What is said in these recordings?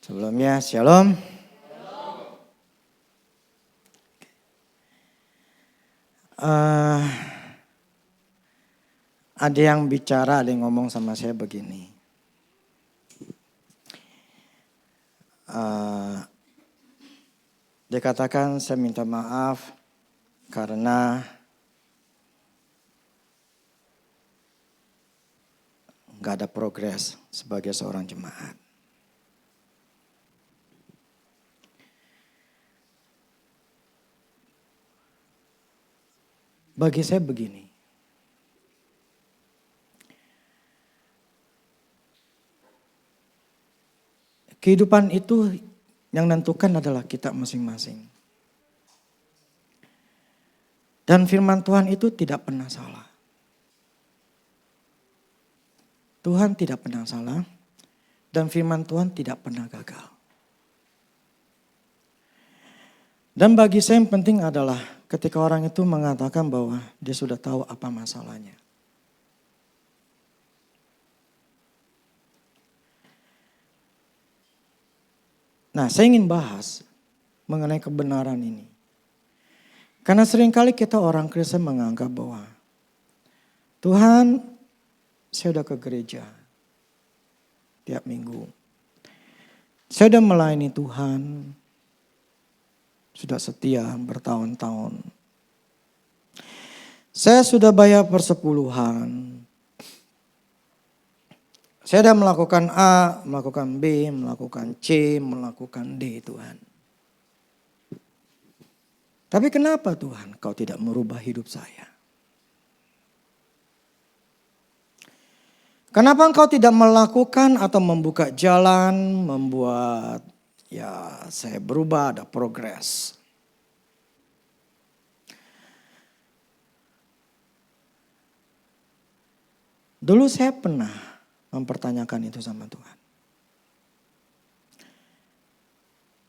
Sebelumnya, shalom. Ada yang bicara, ada yang ngomong sama saya begini. Dia katakan, saya minta maaf karena gak ada progres sebagai seorang jemaat. Bagi saya begini. Kehidupan itu yang menentukan adalah kita masing-masing. Dan firman Tuhan itu tidak pernah salah. Tuhan tidak pernah salah. Dan firman Tuhan tidak pernah gagal. Dan bagi saya yang penting adalah ketika orang itu mengatakan bahwa dia sudah tahu apa masalahnya. Nah, saya ingin bahas mengenai kebenaran ini. Karena seringkali kita orang Kristen menganggap bahwa Tuhan, saya udah ke gereja tiap minggu. Saya udah melayani Tuhan, sudah setia bertahun-tahun. Saya sudah bayar persepuluhan. Saya sudah melakukan A, melakukan B, melakukan C, melakukan D, Tuhan. Tapi kenapa Tuhan kau tidak merubah hidup saya? Kenapa engkau tidak melakukan atau membuka jalan, membuat saya berubah, ada progres? Dulu saya pernah mempertanyakan itu sama Tuhan.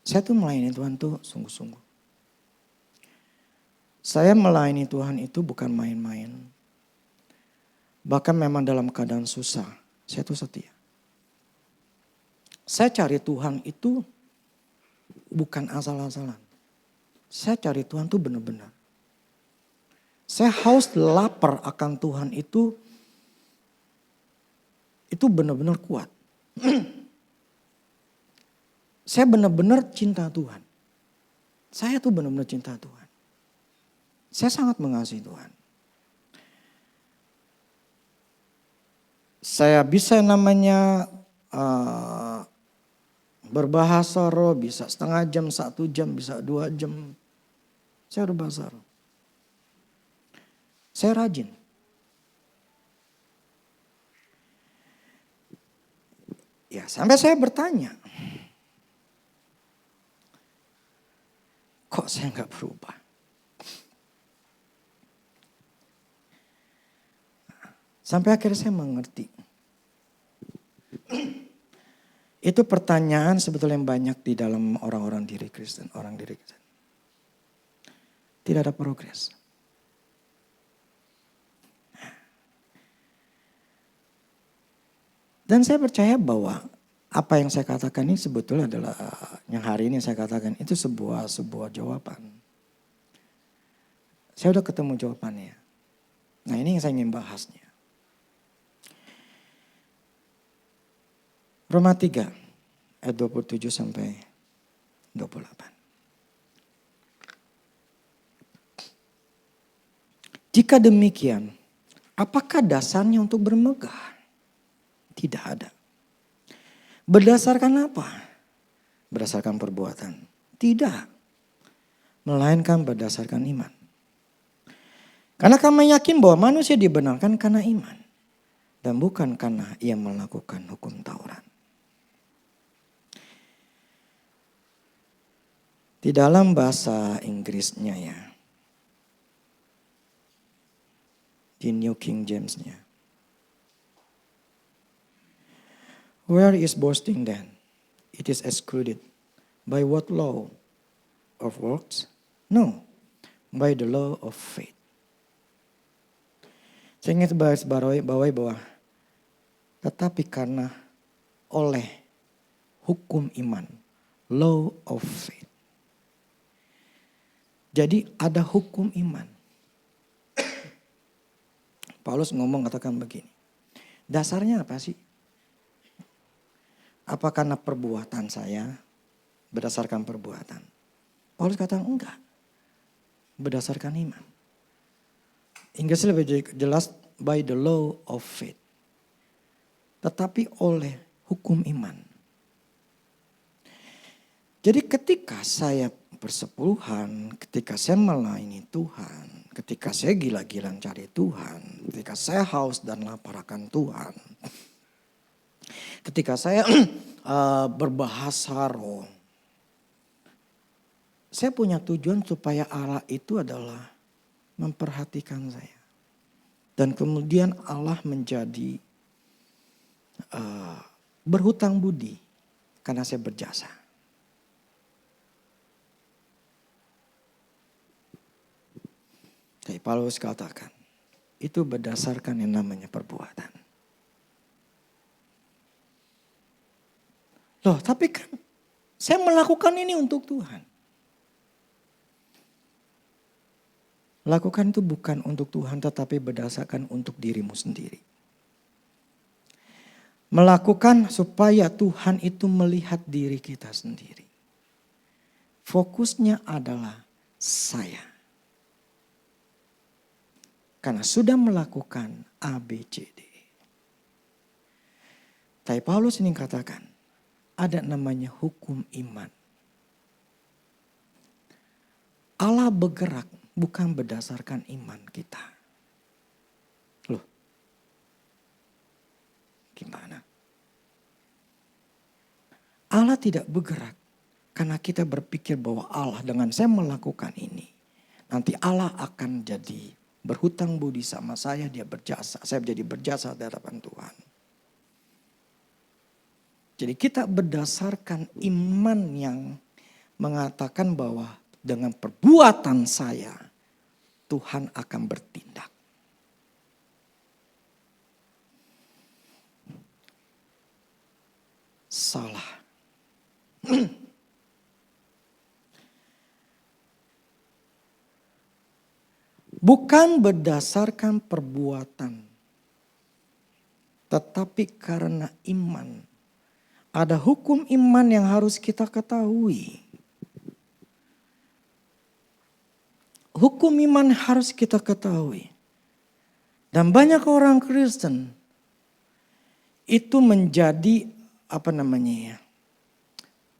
Saya tuh melayani Tuhan tuh sungguh-sungguh. Saya melayani Tuhan itu bukan main-main. Bahkan memang dalam keadaan susah, saya tuh setia. Saya cari Tuhan itu bukan asal-asalan. Saya cari Tuhan tuh benar-benar. Saya haus lapar akan Tuhan itu benar-benar kuat. Saya benar-benar cinta Tuhan. Saya tuh benar-benar cinta Tuhan. Saya sangat mengasihi Tuhan. Saya bisa namanya berbahasa roh, bisa setengah jam, 1 jam, bisa 2 jam. Saya berbahasa roh. Saya rajin. Ya, sampai saya bertanya, kok saya nggak berubah? Sampai akhirnya saya mengerti. Itu pertanyaan sebetulnya yang banyak di dalam orang-orang diri Kristen, orang diri Kristen. Tidak ada progres. Dan saya percaya bahwa apa yang saya katakan ini sebetulnya adalah yang hari ini saya katakan itu sebuah jawaban. Saya udah ketemu jawabannya. Nah, ini yang saya ingin bahasnya. Roma 3 ayat 27 sampai 28. Jika demikian, apakah dasarnya untuk bermegah? Tidak ada. Berdasarkan apa? Berdasarkan perbuatan? Tidak. Melainkan berdasarkan iman. Karena kami yakin bahwa manusia dibenarkan karena iman. Dan bukan karena ia melakukan hukum Taurat. Di dalam bahasa Inggrisnya ya. Di New King James-nya. Where is boasting then? It is excluded. By what law? Of works? No. By the law of faith. Saya ingin bawahi bahwa tetapi karena oleh hukum iman. Law of faith. Jadi ada hukum iman. Paulus katakan begini. Dasarnya apa sih? Apa karena perbuatan saya? Berdasarkan perbuatan. Paulus katakan enggak. Berdasarkan iman. Inggrisnya lebih jelas by the law of faith. Tetapi oleh hukum iman. Jadi ketika saya bersepuluhan, ketika saya melayani Tuhan, ketika saya gila-gilaan cari Tuhan, ketika saya haus dan lapar akan Tuhan, ketika saya berbahasa roh, saya punya tujuan supaya Allah itu adalah memperhatikan saya. Dan kemudian Allah menjadi berhutang budi karena saya berjasa. Tapi Paulus katakan, itu berdasarkan yang namanya perbuatan. Loh, tapi kan saya melakukan ini untuk Tuhan. Lakukan itu bukan untuk Tuhan, tetapi berdasarkan untuk dirimu sendiri. Melakukan supaya Tuhan itu melihat diri kita sendiri. Fokusnya adalah saya. Karena sudah melakukan A, B, C, D. Tapi Paulus ini katakan, ada namanya hukum iman. Allah bergerak bukan berdasarkan iman kita. Loh, gimana? Allah tidak bergerak karena kita berpikir bahwa Allah dengan saya melakukan ini, nanti Allah akan jadi berhutang budi sama saya, dia berjasa. Saya menjadi berjasa di hadapan Tuhan. Jadi kita berdasarkan iman yang mengatakan bahwa dengan perbuatan saya, Tuhan akan bertindak. Salah. Bukan berdasarkan perbuatan, tetapi karena iman. Ada hukum iman yang harus kita ketahui. Hukum iman harus kita ketahui. Dan banyak orang Kristen itu menjadi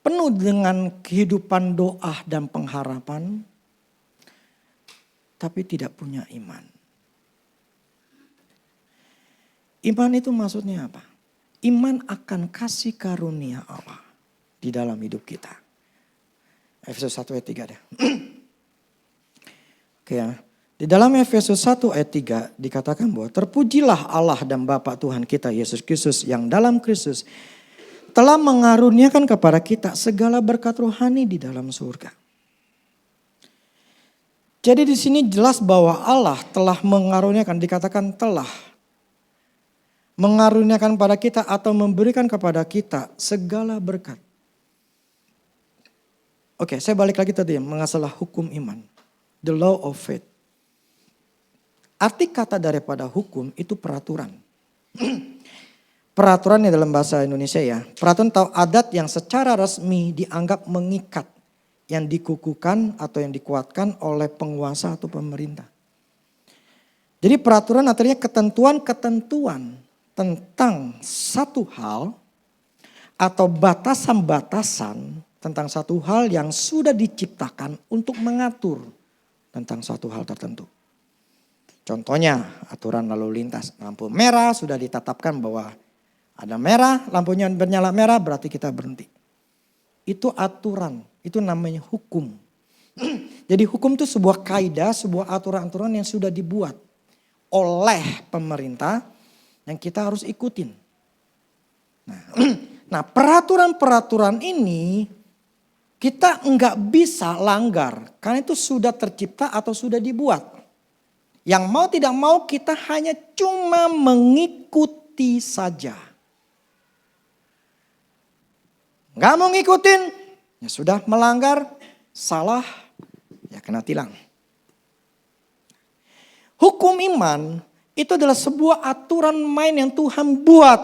penuh dengan kehidupan doa dan pengharapan, tapi tidak punya iman. Iman itu maksudnya apa? Iman akan kasih karunia Allah di dalam hidup kita. Efesus 1 ayat 3 deh. Oke ya. Di dalam Efesus 1 ayat 3 dikatakan bahwa terpujilah Allah dan Bapa Tuhan kita Yesus Kristus yang dalam Kristus telah mengaruniakan kepada kita segala berkat rohani di dalam surga. Jadi di sini jelas bahwa Allah telah mengaruniakan, dikatakan telah mengaruniakan pada kita atau memberikan kepada kita segala berkat. Oke, saya balik lagi tadi mengasalah hukum iman. The law of faith. Arti kata daripada hukum itu peraturan. Peraturannya dalam bahasa Indonesia ya. Peraturan atau adat yang secara resmi dianggap mengikat. Yang dikukuhkan atau yang dikuatkan oleh penguasa atau pemerintah. Jadi peraturan artinya ketentuan-ketentuan tentang satu hal atau batasan-batasan tentang satu hal yang sudah diciptakan untuk mengatur tentang satu hal tertentu. Contohnya aturan lalu lintas. Lampu merah sudah ditetapkan bahwa ada merah, lampunya bernyala merah berarti kita berhenti. Itu aturan, itu namanya hukum. Jadi hukum itu sebuah kaidah, sebuah aturan-aturan yang sudah dibuat oleh pemerintah yang kita harus ikutin. Nah peraturan-peraturan ini kita enggak bisa langgar karena itu sudah tercipta atau sudah dibuat. Yang mau tidak mau kita hanya cuma mengikuti saja. Nggak mau ngikutin, ya sudah melanggar, salah, ya kena tilang. Hukum iman itu adalah sebuah aturan main yang Tuhan buat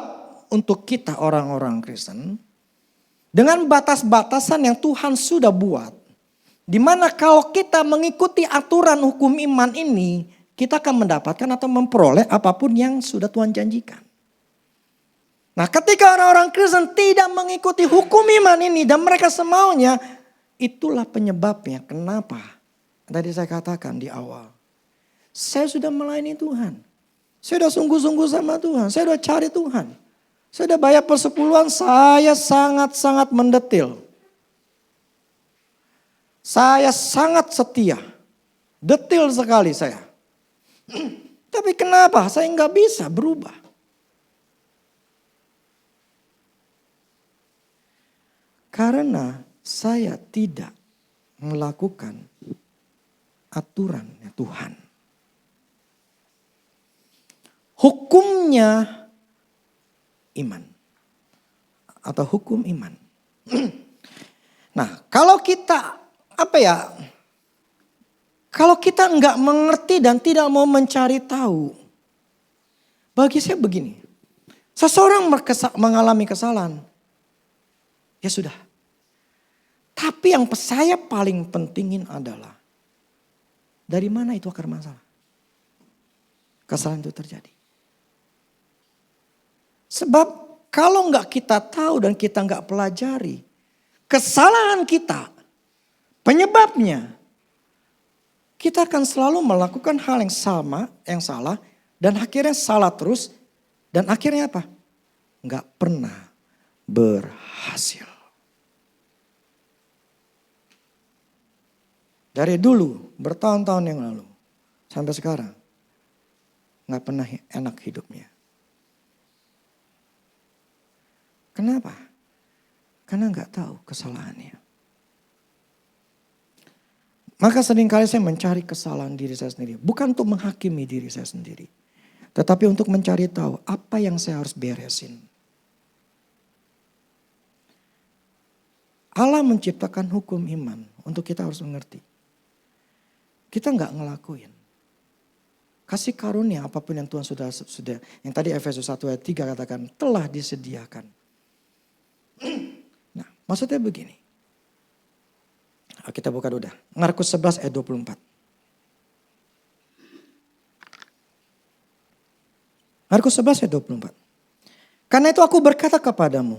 untuk kita orang-orang Kristen. Dengan batas-batasan yang Tuhan sudah buat. Dimana kalau kita mengikuti aturan hukum iman ini, kita akan mendapatkan atau memperoleh apapun yang sudah Tuhan janjikan. Nah, ketika orang-orang Kristen tidak mengikuti hukum iman ini dan mereka semaunya, itulah penyebabnya kenapa tadi saya katakan di awal. Saya sudah melayani Tuhan. Saya sudah sungguh-sungguh sama Tuhan. Saya sudah cari Tuhan. Saya sudah bayar persepuluhan, saya sangat-sangat mendetil. Saya sangat setia. Detil sekali saya. Tapi kenapa saya nggak bisa berubah? Karena saya tidak melakukan aturannya Tuhan. Hukumnya iman. Atau hukum iman. Nah, kalau kita kalau kita nggak mengerti dan tidak mau mencari tahu. Bagi saya begini. Seseorang mengalami kesalahan. Ya sudah. Tapi yang saya paling pentingin adalah. Dari mana itu akar masalah? Kesalahan itu terjadi. Sebab kalau nggak kita tahu dan kita nggak pelajari. Kesalahan kita. Penyebabnya. Kita akan selalu melakukan hal yang sama, yang salah. Dan akhirnya salah terus. Dan akhirnya apa? Nggak pernah berhasil. Dari dulu, bertahun-tahun yang lalu, sampai sekarang, nggak pernah enak hidupnya. Kenapa? Karena nggak tahu kesalahannya. Maka seringkali saya mencari kesalahan diri saya sendiri. Bukan untuk menghakimi diri saya sendiri. Tetapi untuk mencari tahu apa yang saya harus beresin. Allah menciptakan hukum iman untuk kita harus mengerti. Kita nggak ngelakuin. Kasih karunia apapun yang Tuhan sudah yang tadi Efesus 1 ayat 3 katakan telah disediakan. Nah, maksudnya begini. Kita buka udah. Markus 11 ayat 24. Markus 11 ayat 24. Karena itu aku berkata kepadamu,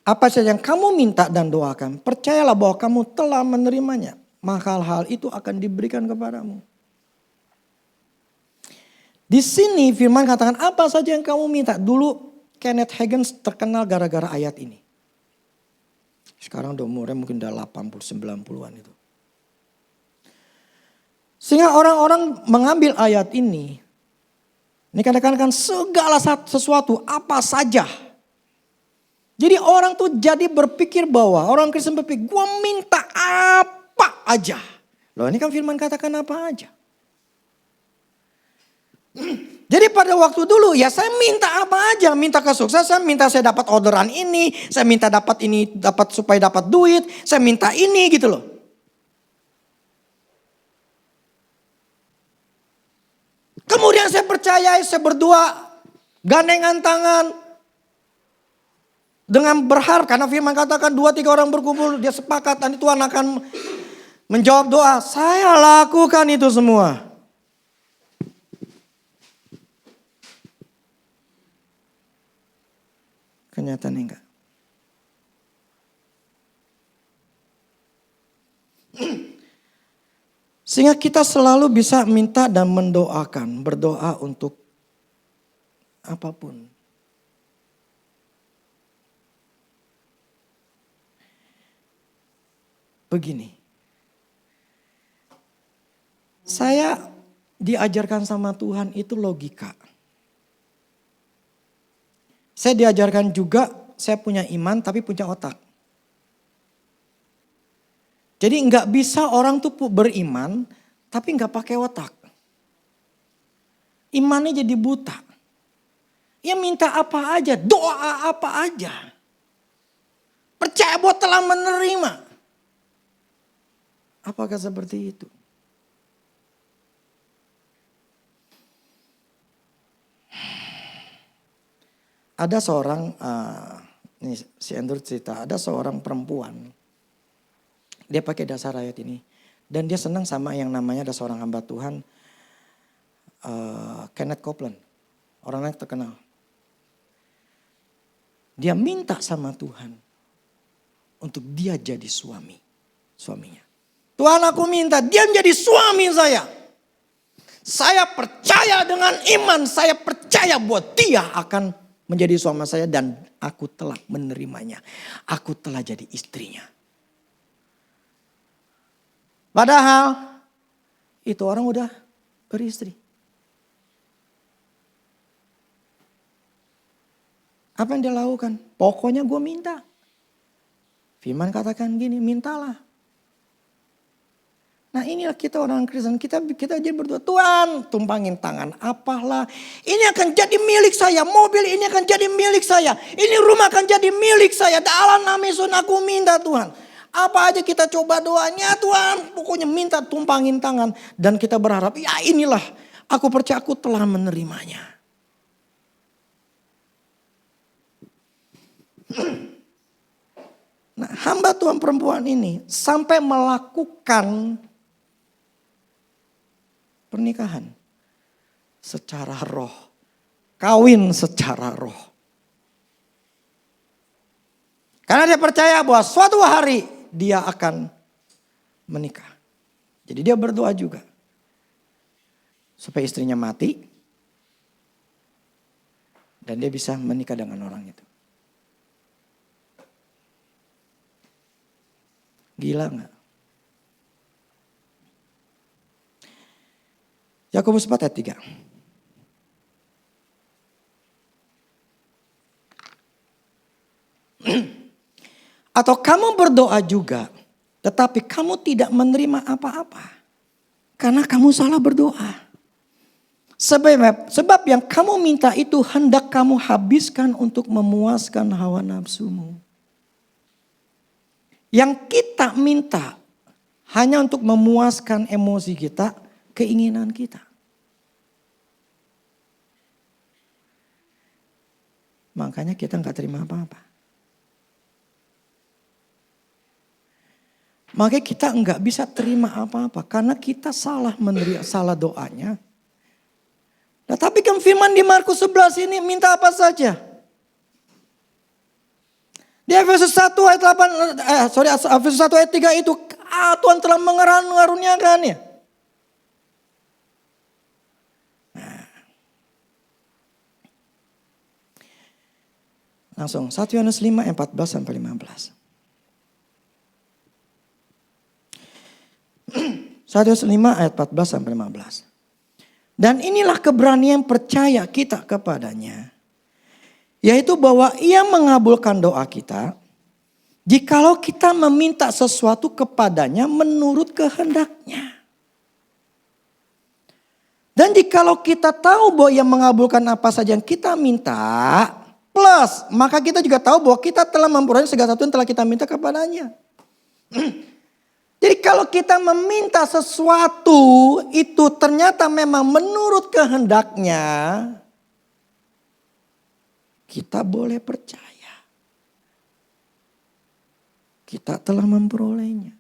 apa saja yang kamu minta dan doakan, percayalah bahwa kamu telah menerimanya. Maka hal itu akan diberikan kepadamu. Di sini firman katakan apa saja yang kamu minta. Dulu Kenneth Hagin terkenal gara-gara ayat ini. Sekarang udah umurnya mungkin udah 80-90an itu. Sehingga orang-orang mengambil ayat ini. Ini katakan segala sesuatu apa saja. Jadi orang tuh jadi berpikir bahwa orang Kristen berpikir gue minta apa aja. Loh ini kan firman katakan apa aja. Jadi pada waktu dulu ya saya minta apa aja. Minta kesuksesan, minta saya dapat orderan ini. Saya minta dapat ini, supaya dapat duit. Saya minta ini gitu loh. Kemudian saya percaya, saya berdoa. Gandengan tangan. Dengan berharap, karena firman katakan 2-3 orang berkumpul. Dia sepakat, nanti Tuhan akan menjawab doa. Saya lakukan itu semua. Kenyataannya enggak. Sehingga kita selalu bisa minta dan mendoakan. Berdoa untuk apapun. Begini. Saya diajarkan sama Tuhan itu logika. Saya diajarkan juga, saya punya iman tapi punya otak. Jadi nggak bisa orang tuh beriman tapi nggak pakai otak. Imannya jadi buta. Ya minta apa aja, doa apa aja. Percaya bahwa telah menerima. Apakah seperti itu? Ada seorang, ini si Andrew cerita, ada seorang perempuan. Dia pakai dasar ayat ini. Dan dia senang sama yang namanya ada seorang hamba Tuhan, Kenneth Copeland. Orang yang terkenal. Dia minta sama Tuhan untuk dia jadi suaminya. Tuhan, aku minta dia menjadi suami saya. Saya percaya dengan iman, saya percaya bahwa dia akan menjadi suami saya dan aku telah menerimanya. Aku telah jadi istrinya. Padahal itu orang udah beristri. Apa yang dia lakukan? Pokoknya gue minta. Firman katakan gini, mintalah. Nah inilah kita orang Kristen, kita jadi berdoa, Tuhan tumpangin tangan apalah. Ini akan jadi milik saya, mobil ini akan jadi milik saya. Ini rumah akan jadi milik saya. Dalam nama Yesus aku minta Tuhan. Apa aja kita coba doanya Tuhan, pokoknya minta tumpangin tangan. Dan kita berharap, ya inilah aku percaya aku telah menerimanya. Nah hamba Tuhan perempuan ini sampai melakukan pernikahan secara roh. Kawin secara roh. Karena dia percaya bahwa suatu hari dia akan menikah. Jadi dia berdoa juga. Supaya istrinya mati. Dan dia bisa menikah dengan orang itu. Gila gak? Yakobus 4 ayat 3. Atau kamu berdoa juga, tetapi kamu tidak menerima apa-apa. Karena kamu salah berdoa. Sebab yang kamu minta itu hendak kamu habiskan untuk memuaskan hawa nafsumu. Yang kita minta hanya untuk memuaskan emosi kita, keinginan kita. Makanya kita nggak terima apa-apa. Makanya kita nggak bisa terima apa-apa karena kita salah doanya. Nah, tapi kan firman di Markus 11 ini minta apa saja. Di Efesus 1 ayat Efesus 1 ayat 3 itu Tuhan telah mengaruniakannya. Langsung 1 Yohanes 5 ayat 14 sampai 15. 1 Yohanes 5 ayat 14 sampai 15. Dan inilah keberanian percaya kita kepadanya. Yaitu bahwa ia mengabulkan doa kita. Jikalau kita meminta sesuatu kepadanya menurut kehendaknya. Dan jikalau kita tahu bahwa ia mengabulkan apa saja yang kita minta. Plus, maka kita juga tahu bahwa kita telah memperoleh segala sesuatu yang telah kita minta kepadanya. Jadi kalau kita meminta sesuatu itu ternyata memang menurut kehendaknya. Kita boleh percaya. Kita telah memperolehnya.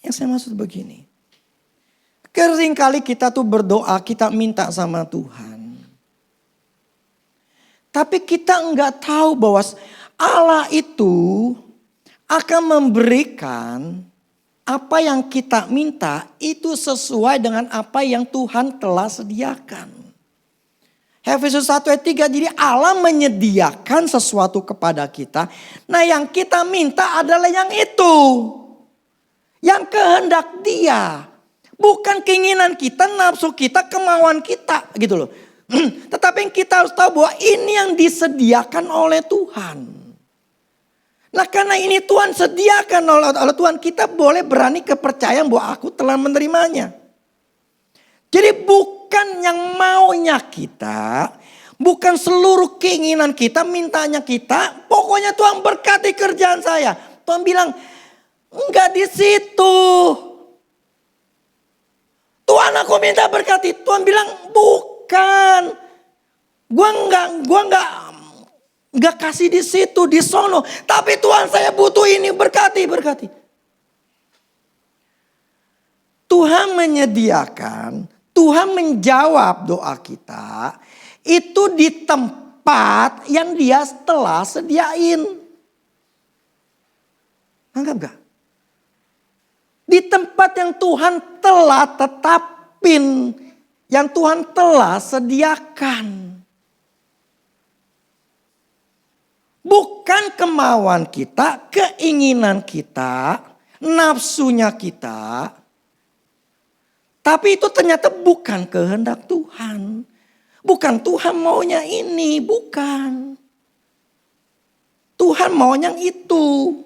Yang saya maksud begini. Seringkali kita tuh berdoa, kita minta sama Tuhan. Tapi kita enggak tahu bahwa Allah itu akan memberikan apa yang kita minta itu sesuai dengan apa yang Tuhan telah sediakan. Efesus 1 ayat 3, jadi Allah menyediakan sesuatu kepada kita. Nah yang kita minta adalah yang itu. Yang kehendak Dia. Bukan keinginan kita, nafsu kita, kemauan kita gitu loh. Tetapi yang kita harus tahu bahwa ini yang disediakan oleh Tuhan. Nah karena ini Tuhan sediakan oleh Tuhan, kita boleh berani kepercayaan bahwa aku telah menerimanya. Jadi bukan yang maunya kita, Bukan seluruh keinginan kita, mintanya kita, pokoknya Tuhan berkati kerjaan saya. Tuhan bilang, enggak di situ. Tuhan aku minta berkati. Tuhan bilang, bukan. Gua enggak kasih di situ, di sono. Tapi Tuhan saya butuh ini, berkati. Tuhan menyediakan, Tuhan menjawab doa kita. Itu di tempat yang dia telah sediain. Anggap gak? Di tempat yang Tuhan telah tetapin. Yang Tuhan telah sediakan. Bukan kemauan kita, keinginan kita, nafsunya kita. Tapi itu ternyata bukan kehendak Tuhan. Bukan Tuhan maunya ini, bukan. Tuhan maunya yang itu.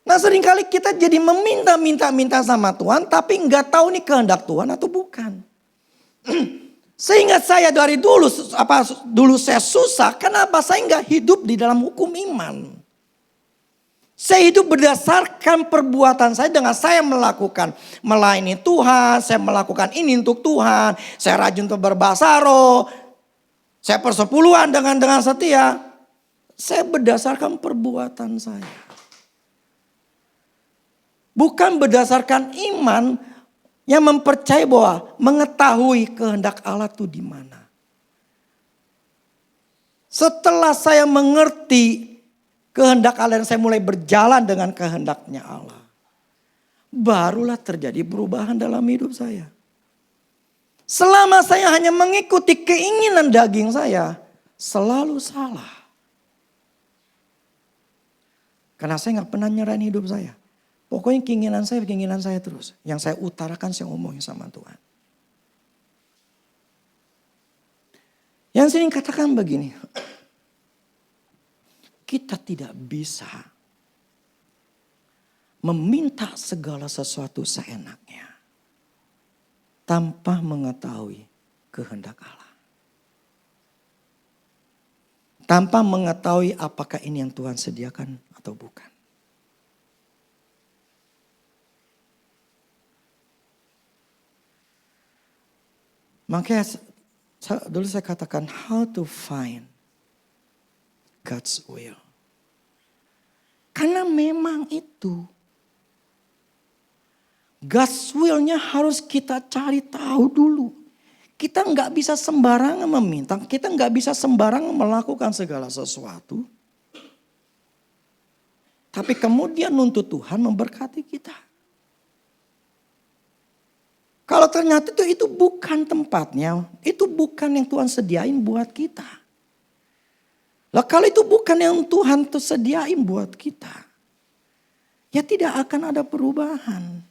Nah seringkali kita jadi meminta sama Tuhan, tapi nggak tahu nih kehendak Tuhan atau bukan. Sehingga saya dari dulu saya susah, kenapa saya nggak hidup di dalam hukum iman. Saya hidup berdasarkan perbuatan saya dengan saya melakukan melayani Tuhan, saya melakukan ini untuk Tuhan, saya rajin untuk berbahasa roh, saya persepuluhan dengan setia. Saya berdasarkan perbuatan saya. Bukan berdasarkan iman yang mempercayai bahwa mengetahui kehendak Allah itu di mana. Setelah saya mengerti kehendak Allah dan saya mulai berjalan dengan kehendaknya Allah. Barulah terjadi perubahan dalam hidup saya. Selama saya hanya mengikuti keinginan daging saya, selalu salah. Karena saya gak pernah nyerahin hidup saya. Pokoknya keinginan saya terus. Yang saya utarakan saya ngomongin sama Tuhan. Yang sering katakan begini. Kita tidak bisa meminta segala sesuatu seenaknya tanpa mengetahui kehendak Allah. Tanpa mengetahui apakah ini yang Tuhan sediakan atau bukan. Makanya dulu saya katakan how to find God's will. Karena memang itu. God's will-nya harus kita cari tahu dulu. Kita nggak bisa sembarangan meminta. Kita nggak bisa sembarangan melakukan segala sesuatu. Tapi kemudian nuntut Tuhan memberkati kita. Kalau ternyata itu bukan tempatnya. Itu bukan yang Tuhan sediain buat kita. Lah kalau itu bukan yang Tuhan sediain buat kita. Ya tidak akan ada perubahan.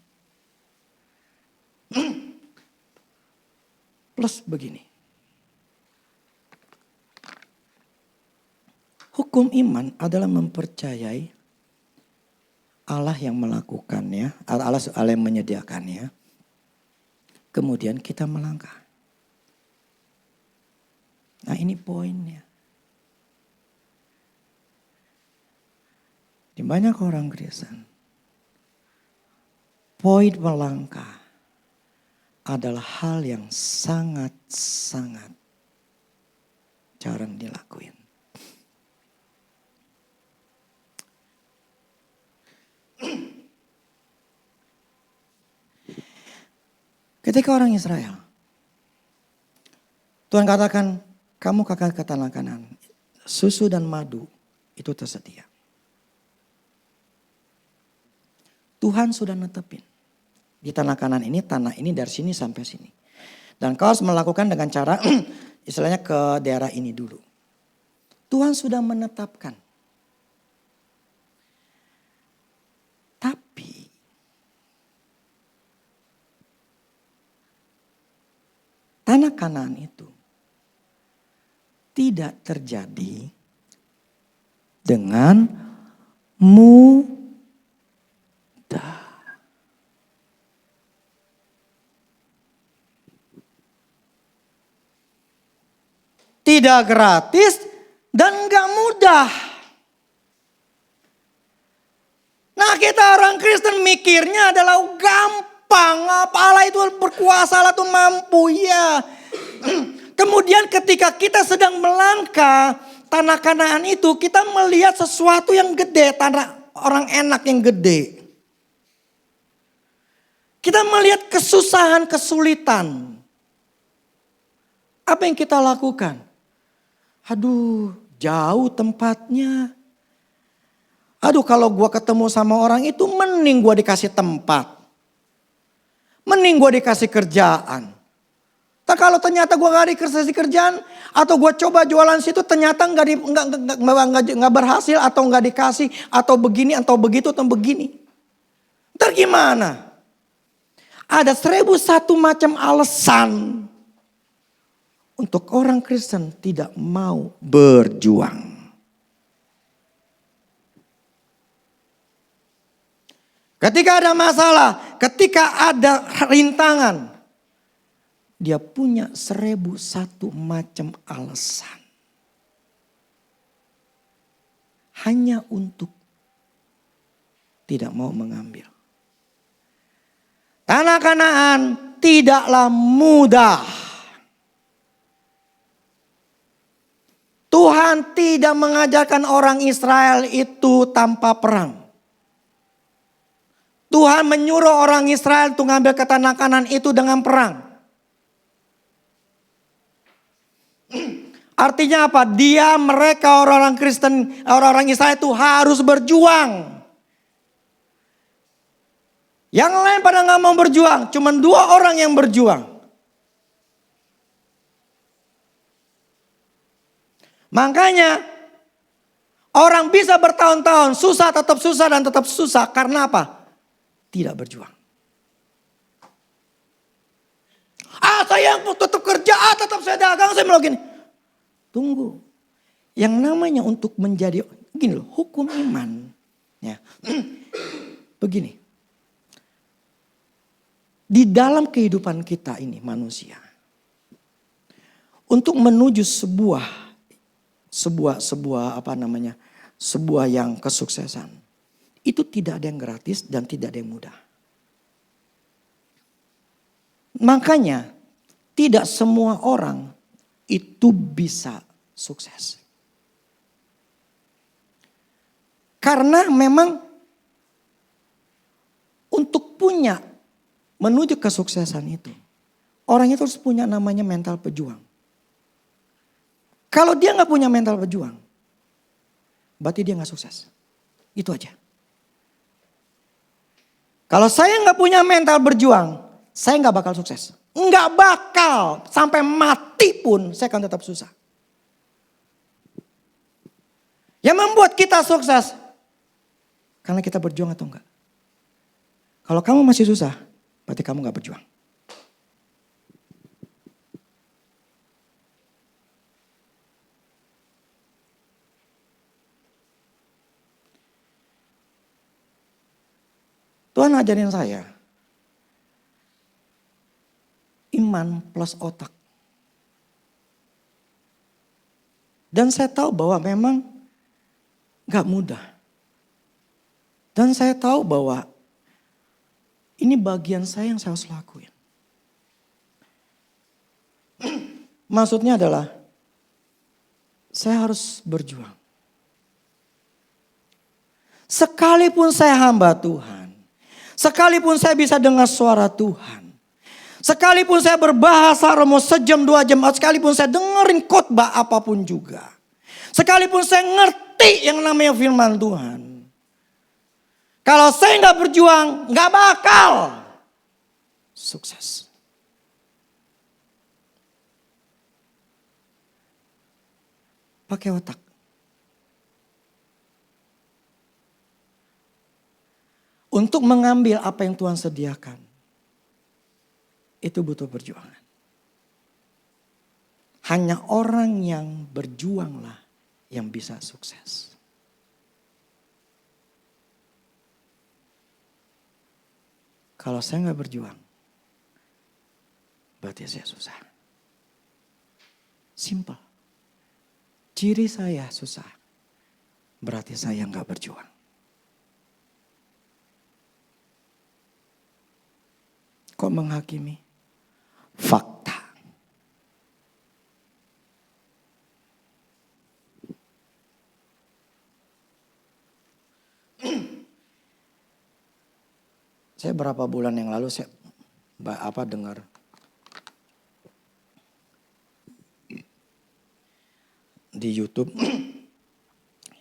Plus begini. Hukum iman adalah mempercayai Allah yang melakukannya. Allah yang menyediakannya. Kemudian kita melangkah. Nah ini poinnya. Di banyak orang Kristen, poin melangkah adalah hal yang sangat-sangat jarang dilakuin. Ketika orang Israel, Tuhan katakan, kamu kakak ke tanah Kanaan, susu dan madu itu tersedia. Tuhan sudah netepin. Di tanah Kanaan ini, tanah ini dari sini sampai sini. Dan kau harus melakukan dengan cara istilahnya ke daerah ini dulu. Tuhan sudah menetapkan. Tapi tanah Kanaan itu tidak terjadi dengan mudah. tidak gratis, dan gak mudah. Nah kita orang Kristen mikirnya adalah gampang. Allah itu berkuasa, Allah itu mampu ya. Kemudian ketika kita sedang melangkah tanah Kanaan itu, kita melihat sesuatu yang gede, tanah orang enak yang gede. Kita melihat kesusahan, kesulitan. Apa yang kita lakukan? Aduh, jauh tempatnya. Aduh, kalau gue ketemu sama orang itu mending gue dikasih tempat. Mending gue dikasih kerjaan. Tapi kalau ternyata gue gak dikasih kerjaan atau gue coba jualan situ ternyata nggak berhasil atau nggak dikasih atau begini atau begitu atau begini. Ntar gimana? Ada 1001 macam alasan untuk orang Kristen tidak mau berjuang. Ketika ada masalah, ketika ada rintangan, dia punya 1001 macam alasan. Hanya untuk tidak mau mengambil. Tanah Kanaan tidaklah mudah. Tuhan tidak mengajarkan orang Israel itu tanpa perang. Tuhan menyuruh orang Israel untuk mengambil ke tanah Kanaan itu dengan perang. Artinya apa? Mereka orang-orang Kristen, orang-orang Israel itu harus berjuang. Yang lain pada gak mau berjuang. Cuma 2 orang yang berjuang. Makanya orang bisa bertahun-tahun susah dan tetap susah. Karena apa? Tidak berjuang. Saya tetap kerja, tetap saya dagang, saya mau gini. Tunggu. Yang namanya untuk menjadi, gini loh, hukum iman. Ya. Begini. Di dalam kehidupan kita ini manusia. Untuk menuju sebuah yang kesuksesan. Itu tidak ada yang gratis dan tidak ada yang mudah. Makanya tidak semua orang itu bisa sukses. Karena memang untuk menuju kesuksesan itu, orang itu harus punya namanya mental pejuang. Kalau dia gak punya mental pejuang, berarti dia gak sukses. Itu aja. Kalau saya gak punya mental berjuang, saya gak bakal sukses. Gak bakal. Sampai mati pun saya akan tetap susah. Yang membuat kita sukses, karena kita berjuang atau enggak. Kalau kamu masih susah, berarti kamu gak berjuang. Tuhan ajarin saya. Iman plus otak. Dan saya tahu bahwa memang gak mudah. Dan saya tahu bahwa ini bagian saya yang saya harus lakuin. Maksudnya adalah saya harus berjuang. Sekalipun saya hamba Tuhan. Sekalipun saya bisa dengar suara Tuhan. Sekalipun saya berbahasa romo sejam 2 jam. Sekalipun saya dengerin khotbah apapun juga. Sekalipun saya ngerti yang namanya firman Tuhan. Kalau saya gak berjuang, gak bakal sukses. Pakai otak. Untuk mengambil apa yang Tuhan sediakan. Itu butuh perjuangan. Hanya orang yang berjuanglah yang bisa sukses. Kalau saya nggak berjuang, berarti saya susah. Simple. ciri saya susah, berarti saya nggak berjuang. Kok menghakimi? Fakta. Saya berapa bulan yang lalu saya dengar di YouTube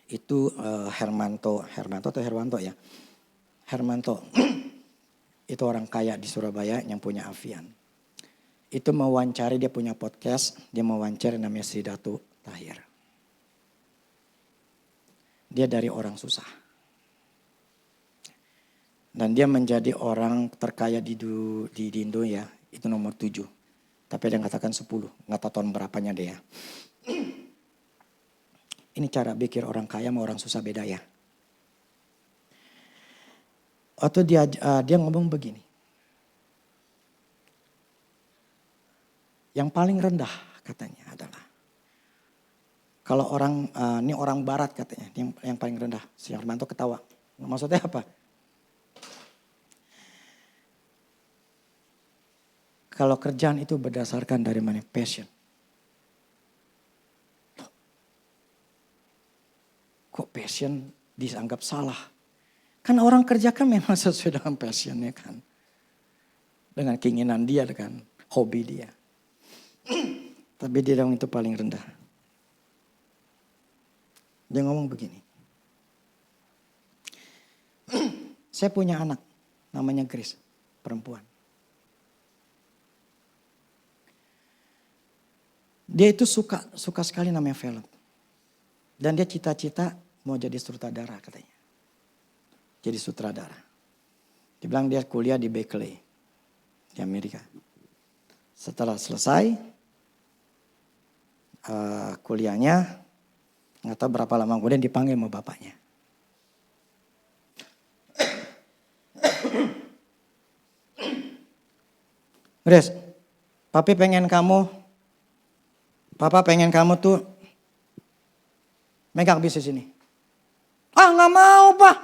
itu Hermanto ya. Hermanto itu orang kaya di Surabaya yang punya Avian. Itu mewawancari, dia punya podcast, dia mewawancari namanya Sri Datu Tahir. Dia dari orang susah. Dan dia menjadi orang terkaya di Indo ya, itu nomor 7. Tapi ada yang katakan 10, nggak tahu tahun berapanya dia. Ini cara pikir orang kaya sama orang susah beda ya. Waktu dia ngomong begini. Yang paling rendah katanya adalah, kalau orang, ini orang barat katanya, yang paling rendah. Si Hermanto ketawa. Maksudnya apa? Kalau kerjaan itu berdasarkan dari mana? Passion. Kok passion dianggap salah? Kan orang kerja kan memang sesuai dengan passionnya kan. Dengan keinginan dia, dengan hobi dia. Tapi dia dong itu paling rendah. Dia ngomong begini. Saya punya anak, namanya Grace, perempuan. Dia itu suka sekali namanya film. Dan dia cita-cita mau jadi sutradara katanya. Jadi sutradara. Dia bilang dia kuliah di Berkeley, di Amerika. Setelah selesai kuliahnya, nggak tahu berapa lama kemudian dipanggil sama bapaknya. Grace, Papa pengen kamu tuh megang bisnis ini. Ah nggak mau Pak,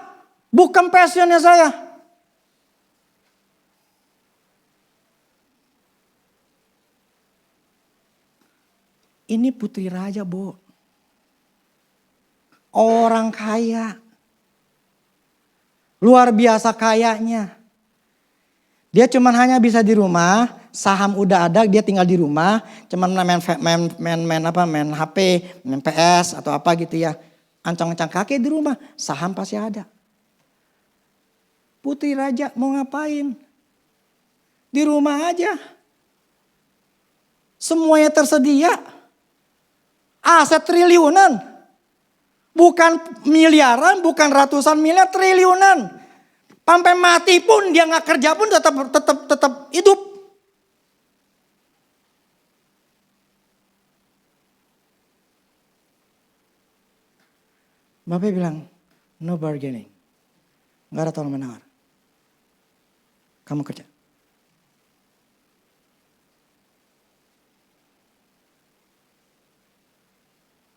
bukan passionnya saya. Ini putri raja, Bu. Orang kaya. Luar biasa kayanya. Dia cuman hanya bisa di rumah, saham udah ada, dia tinggal di rumah, cuman main HP, main PS atau apa gitu ya. Ancang-ancang kaki di rumah, saham pasti ada. Putri raja mau ngapain? Di rumah aja. Semuanya tersedia. Aset triliunan. Bukan miliaran, bukan ratusan miliar, triliunan. Sampai mati pun dia nggak kerja pun tetap hidup. Bapak bilang, no bargaining. Nggak ada tolong menawar. Kamu kerja.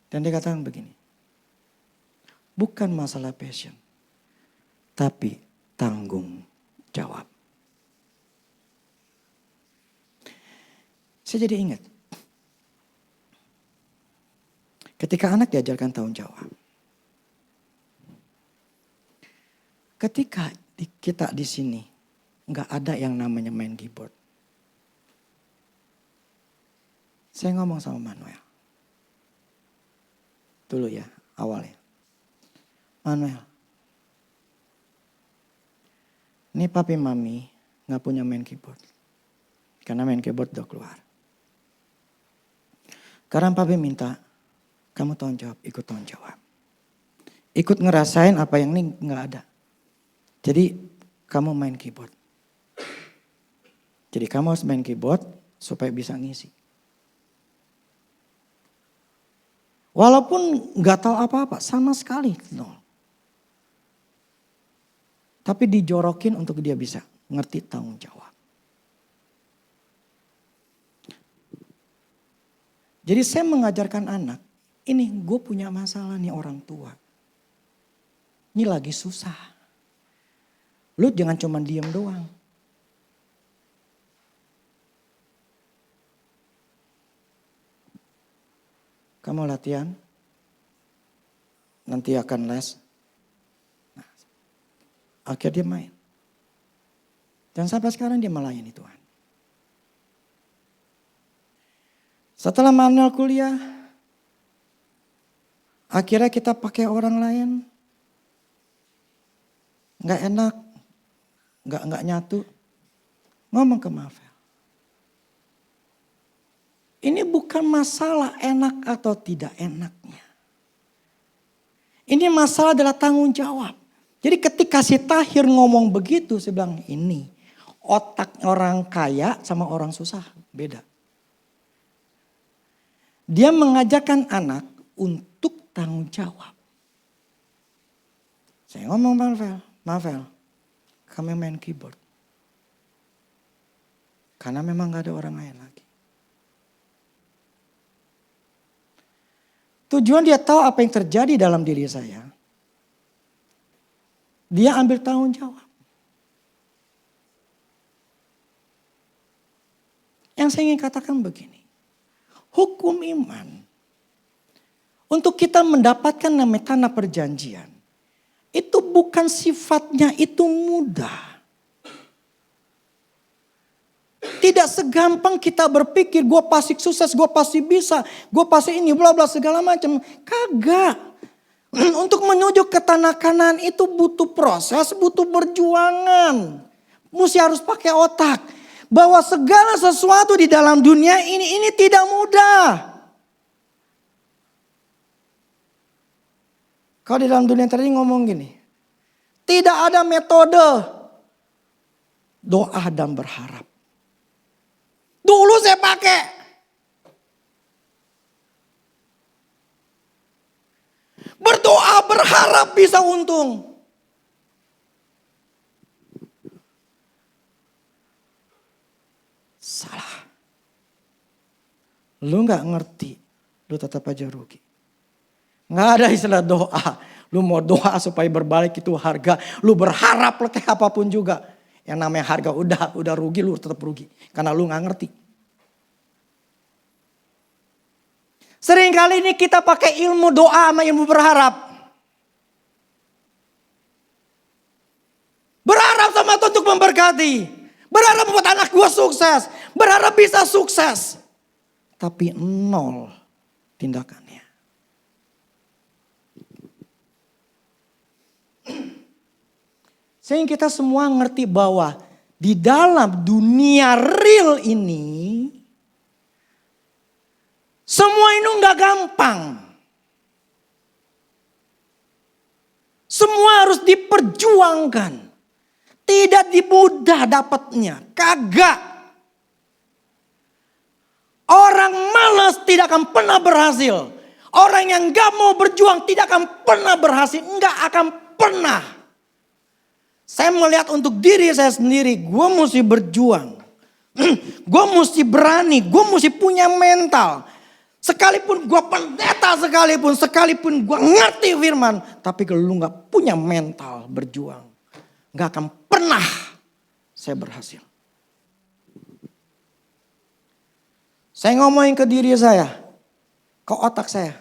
Dan dia katakan begini. Bukan masalah passion. Tapi tanggung jawab. Saya jadi ingat. Ketika anak diajarkan tanggung jawab. Ketika kita di sini nggak ada yang namanya main keyboard. Saya ngomong sama Manuel. Dulu ya, awalnya. Manuel. Ini papi mami gak punya main keyboard. Karena main keyboard udah keluar. Karena papi minta, kamu tanggung jawab, ikut tanggung jawab. Ikut ngerasain apa yang ini gak ada. Jadi kamu main keyboard. Jadi kamu harus main keyboard supaya bisa ngisi. Walaupun gak tahu apa-apa, sama sekali nol. Tapi dijorokin untuk dia bisa ngerti tanggung jawab. Jadi saya mengajarkan anak, Ini gue punya masalah nih orang tua. Ini lagi susah. Lu jangan cuma diem doang. Kamu latihan, nanti akan les. Nah, akhirnya dia main. Dan sampai sekarang dia melayani Tuhan. Setelah Manuel kuliah, akhirnya kita pakai orang lain. Nggak enak, nggak nyatu. Ngomong ke Mafel. Ini bukan masalah enak atau tidak enaknya. Ini masalah adalah tanggung jawab. Jadi ketika si Tahir ngomong begitu, saya bilang ini otak orang kaya sama orang susah beda. Dia mengajarkan anak untuk tanggung jawab. Saya ngomong Mafel, kami main keyboard. Karena memang gak ada orang lain lagi. Tujuan dia tahu apa yang terjadi dalam diri saya. Dia ambil tanggung jawab. Yang saya ingin katakan begini. Hukum iman. Untuk kita mendapatkan namanya tanah perjanjian. Itu bukan sifatnya itu mudah. Tidak segampang kita berpikir gue pasti sukses, gue pasti bisa, gue pasti ini bla bla segala macam. Kagak. Untuk menuju ke tanah Kanaan itu butuh proses, butuh perjuangan. Mesti harus pakai otak. Bahwa segala sesuatu di dalam dunia ini tidak mudah. Kalau di dalam dunia tadi ngomong gini. Tidak ada metode doa dan berharap. Dulu saya pakai. Berdoa berharap bisa untung. Salah. Lu gak ngerti, lu tetap aja rugi. Gak ada istilah doa. Lu mau doa supaya berbalik itu harga. Lu berharap kayak apapun juga. Yang namanya harga udah rugi, lu tetap rugi. Karena lu gak ngerti. Sering kali ini kita pakai ilmu doa sama ilmu berharap. Berharap sama Tuhan untuk memberkati. Berharap buat anak gue sukses. Berharap bisa sukses. Tapi nol tindakannya. Sehingga kita semua ngerti bahwa di dalam dunia real ini. Semua itu gak gampang. Semua harus diperjuangkan. Tidak dimudah dapatnya. Kagak. Orang malas tidak akan pernah berhasil. Orang yang gak mau berjuang tidak akan pernah berhasil. Gak akan pernah. Saya melihat untuk diri saya sendiri. Gue mesti berjuang. Gue mesti berani. Gue mesti punya mental. Sekalipun gue pendeta sekalipun gue ngerti firman. Tapi kalau lu gak punya mental berjuang. Gak akan pernah saya berhasil. Saya ngomongin ke diri saya. Ke otak saya.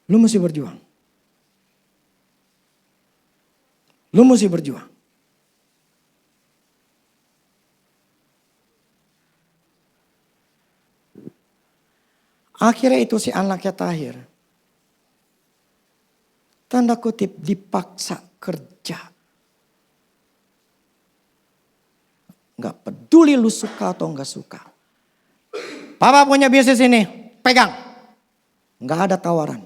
Lu mesti berjuang. Lu mesti berjuang. Akhirnya itu si anaknya Tahir. Tanda kutip dipaksa kerja. Gak peduli lu suka atau gak suka. Papa punya bisnis ini, pegang. Gak ada tawaran.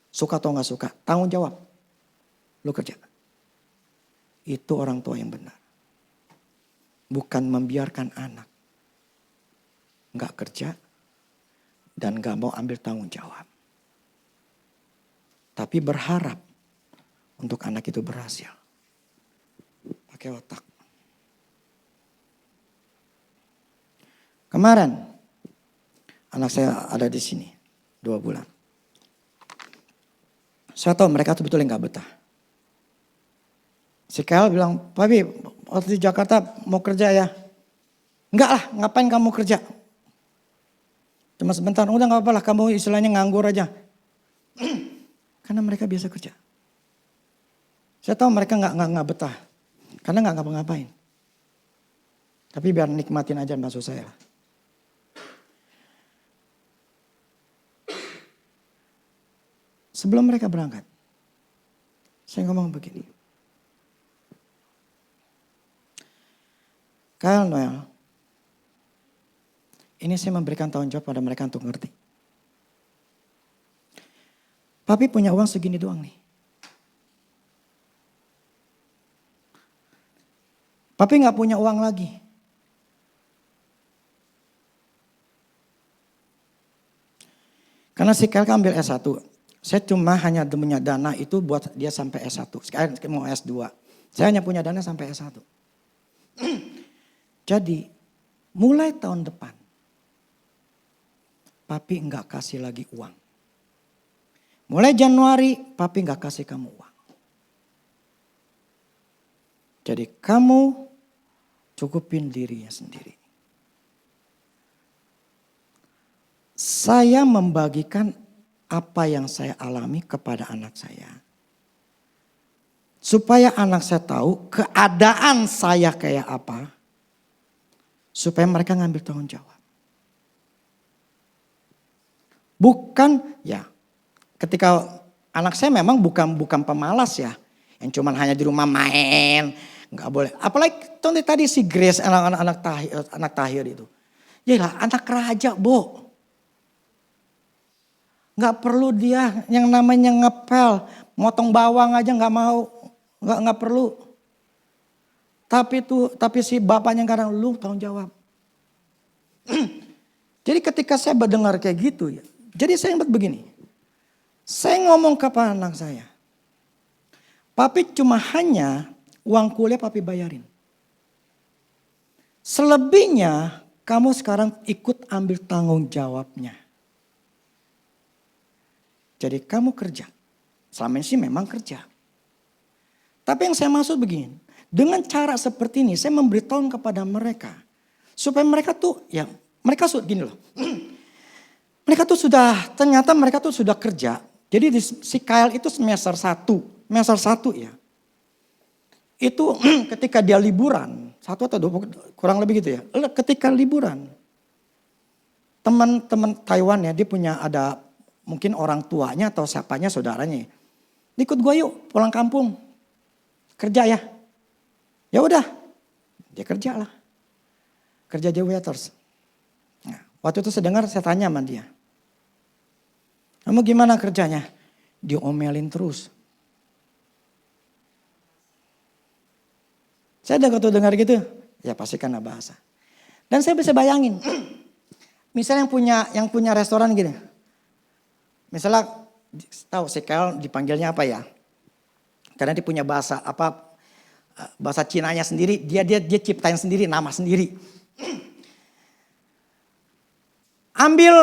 Suka atau gak suka, tanggung jawab. Lu kerja. Itu orang tua yang benar. Bukan membiarkan anak gak kerja. Dan gak mau ambil tanggung jawab. Tapi berharap untuk anak itu berhasil. Pakai otak. Kemarin anak saya ada di sini. 2 bulan. Saya tahu mereka tuh betul nggak betah. Si Kyle bilang, Papi waktu di Jakarta mau kerja ya. Enggak lah, ngapain kamu kerja? Cuma sebentar, udah gak apa-apa lah kamu istilahnya nganggur aja. Karena mereka biasa kerja. Saya tahu mereka nggak betah. Karena nggak ngapa-ngapain. Tapi biar nikmatin aja maksud saya. Sebelum mereka berangkat, saya ngomong begini. Kyle, Noel, ini saya memberikan tanggung jawab pada mereka untuk ngerti. Papi punya uang segini doang nih. Papi gak punya uang lagi. Karena si Kyle ambil S1. Saya cuma hanya punya dana itu buat dia sampai S1. Sekarang mau S2. Saya hanya punya dana sampai S1. Jadi mulai tahun depan. Papi enggak kasih lagi uang. Mulai Januari papi enggak kasih kamu uang. Jadi kamu cukupin dirinya sendiri. Saya membagikan apa yang saya alami kepada anak saya. Supaya anak saya tahu keadaan saya kayak apa. Supaya mereka ngambil tanggung jawab. Bukan ya ketika anak saya memang bukan pemalas ya. Yang cuman hanya di rumah main. Nggak boleh. Apalagi tadi si Grace anak Tahir itu. Yalah anak raja Bo. Nggak perlu dia yang namanya ngepel. Motong bawang aja nggak mau. Nggak perlu. Tapi si bapaknya kadang lu tanggung jawab. Jadi ketika saya mendengar kayak gitu ya. Jadi saya ingat begini. Saya ngomong kepada anak saya. Papi cuma hanya uang kuliah papi bayarin. Selebihnya kamu sekarang ikut ambil tanggung jawabnya. Jadi kamu kerja. Selama ini sih memang kerja. Tapi yang saya maksud begini. Dengan cara seperti ini saya memberitahu kepada mereka. Supaya mereka tuh ya mereka gini loh. Mereka tuh ternyata mereka tuh sudah kerja. Jadi si Kyle itu semester 1 ya. Itu ketika dia liburan, 1 atau 2 kurang lebih gitu ya. Ketika liburan, teman-teman Taiwan ya dia punya ada mungkin orang tuanya atau siapanya saudaranya. Ikut gue yuk pulang kampung. Kerja ya. Ya udah. Dia kerja lah. Kerja jadi waiters. Nah, waktu itu saya tanya sama dia. Kamu gimana kerjanya? Diomelin terus. Saya udah dengar gitu. Ya pasti karena bahasa. Dan saya bisa bayangin. Misalnya yang punya restoran gini. Misalnya tahu si Kyle dipanggilnya apa ya? Karena dia punya bahasa Cinanya sendiri, dia ciptain sendiri nama sendiri. Ambil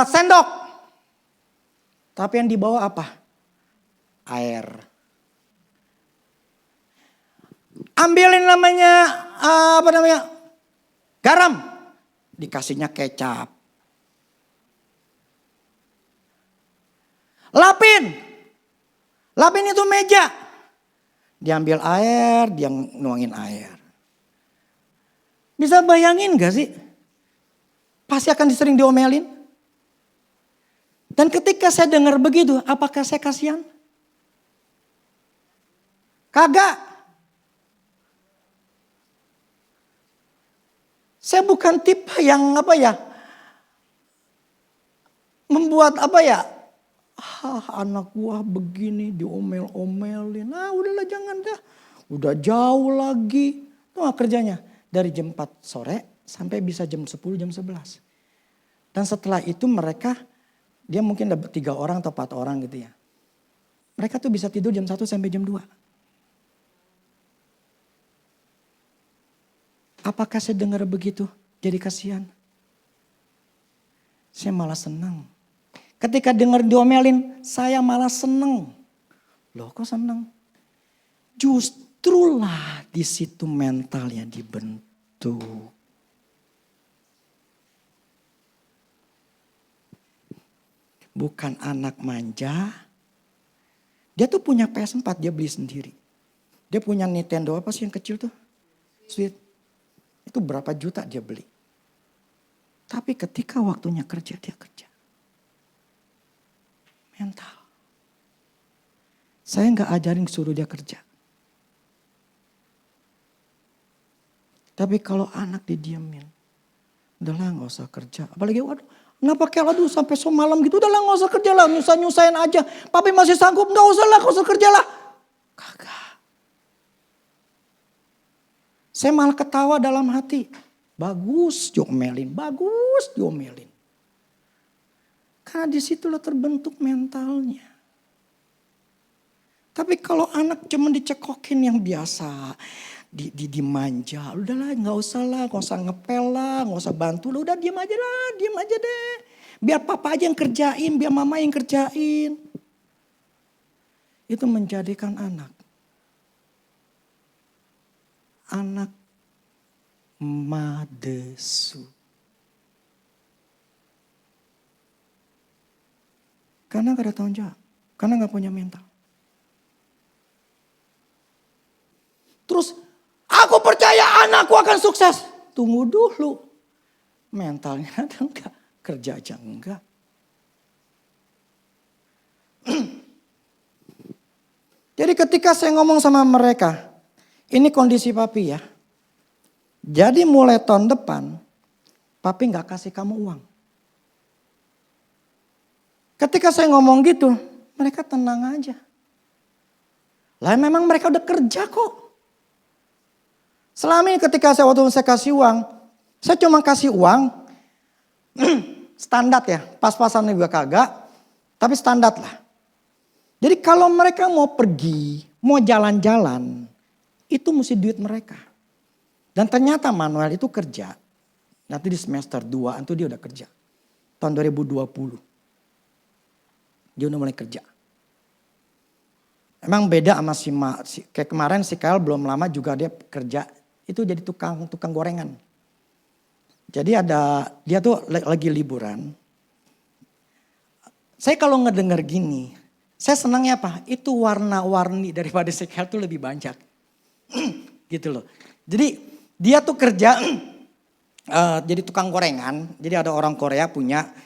sendok. Tapi yang dibawa apa? Air. Ambilin garam. Dikasihnya kecap. Lapin itu meja. Diambil air, dia nuangin air. Bisa bayangin gak sih? Pasti akan sering diomelin. Dan ketika saya dengar begitu, apakah saya kasihan? Kagak. Saya bukan tipe yang membuat anak gua begini diomel-omelin. Udahlah jangan dah. Udah jauh lagi. Tuh kerjanya. Dari jam 4 sore sampai bisa jam 10, jam 11. Dan setelah itu dia mungkin dapat 3 orang atau 4 orang gitu ya. Mereka tuh bisa tidur jam 1 sampai jam 2. Apakah saya dengar begitu? Jadi kasihan. Saya malah senang. Ketika dengar diomelin, saya malah seneng. Loh kok seneng? Justrulah di situ mentalnya dibentuk. Bukan anak manja. Dia tuh punya PS4, dia beli sendiri. Dia punya Nintendo apa sih yang kecil tuh? Sweet. Itu berapa juta dia beli. Tapi ketika waktunya kerja, dia kerja. Mental. Saya gak ajarin suruh dia kerja. Tapi kalau anak didiemin, udahlah gak usah kerja. Apalagi waduh, kenapa kayak aduh sampai malam gitu, udahlah gak usah kerja lah, nyusahin aja. Papi masih sanggup, gak usah kerja lah. Kagak. Saya malah ketawa dalam hati. Bagus diomelin, bagus diomelin. Karena disitulah terbentuk mentalnya. Tapi kalau anak cuma dicekokin yang biasa, dimanja, udahlah nggak usah ngepel lah, nggak usah bantu lah, udah diem aja deh. Biar papa aja yang kerjain, biar mama yang kerjain. Itu menjadikan anak madesu. Karena gak ada tanggung jawab, karena gak punya mental. Terus aku percaya anakku akan sukses. Tunggu dulu. Mentalnya ada enggak? Kerja aja enggak. Jadi ketika saya ngomong sama mereka, ini kondisi papi ya. Jadi mulai tahun depan, papi gak kasih kamu uang. Ketika saya ngomong gitu, mereka tenang aja. Lah memang mereka udah kerja kok. Selama ini ketika saya kasih uang, saya cuma kasih uang standar ya, pas-pasan juga kagak, tapi standar lah. Jadi kalau mereka mau pergi, mau jalan-jalan, itu mesti duit mereka. Dan ternyata Manuel itu kerja, nanti di semester 2 itu dia udah kerja. Tahun 2020. Dia udah mulai kerja. Emang beda sama kayak kemarin si Kyle belum lama juga dia kerja. Itu jadi tukang gorengan. Jadi dia tuh lagi liburan. Saya kalau ngedenger gini, saya senangnya apa? Itu warna-warni daripada si Kyle tuh lebih banyak. Gitu loh. Jadi dia tuh kerja jadi tukang gorengan. Jadi ada orang Korea punya.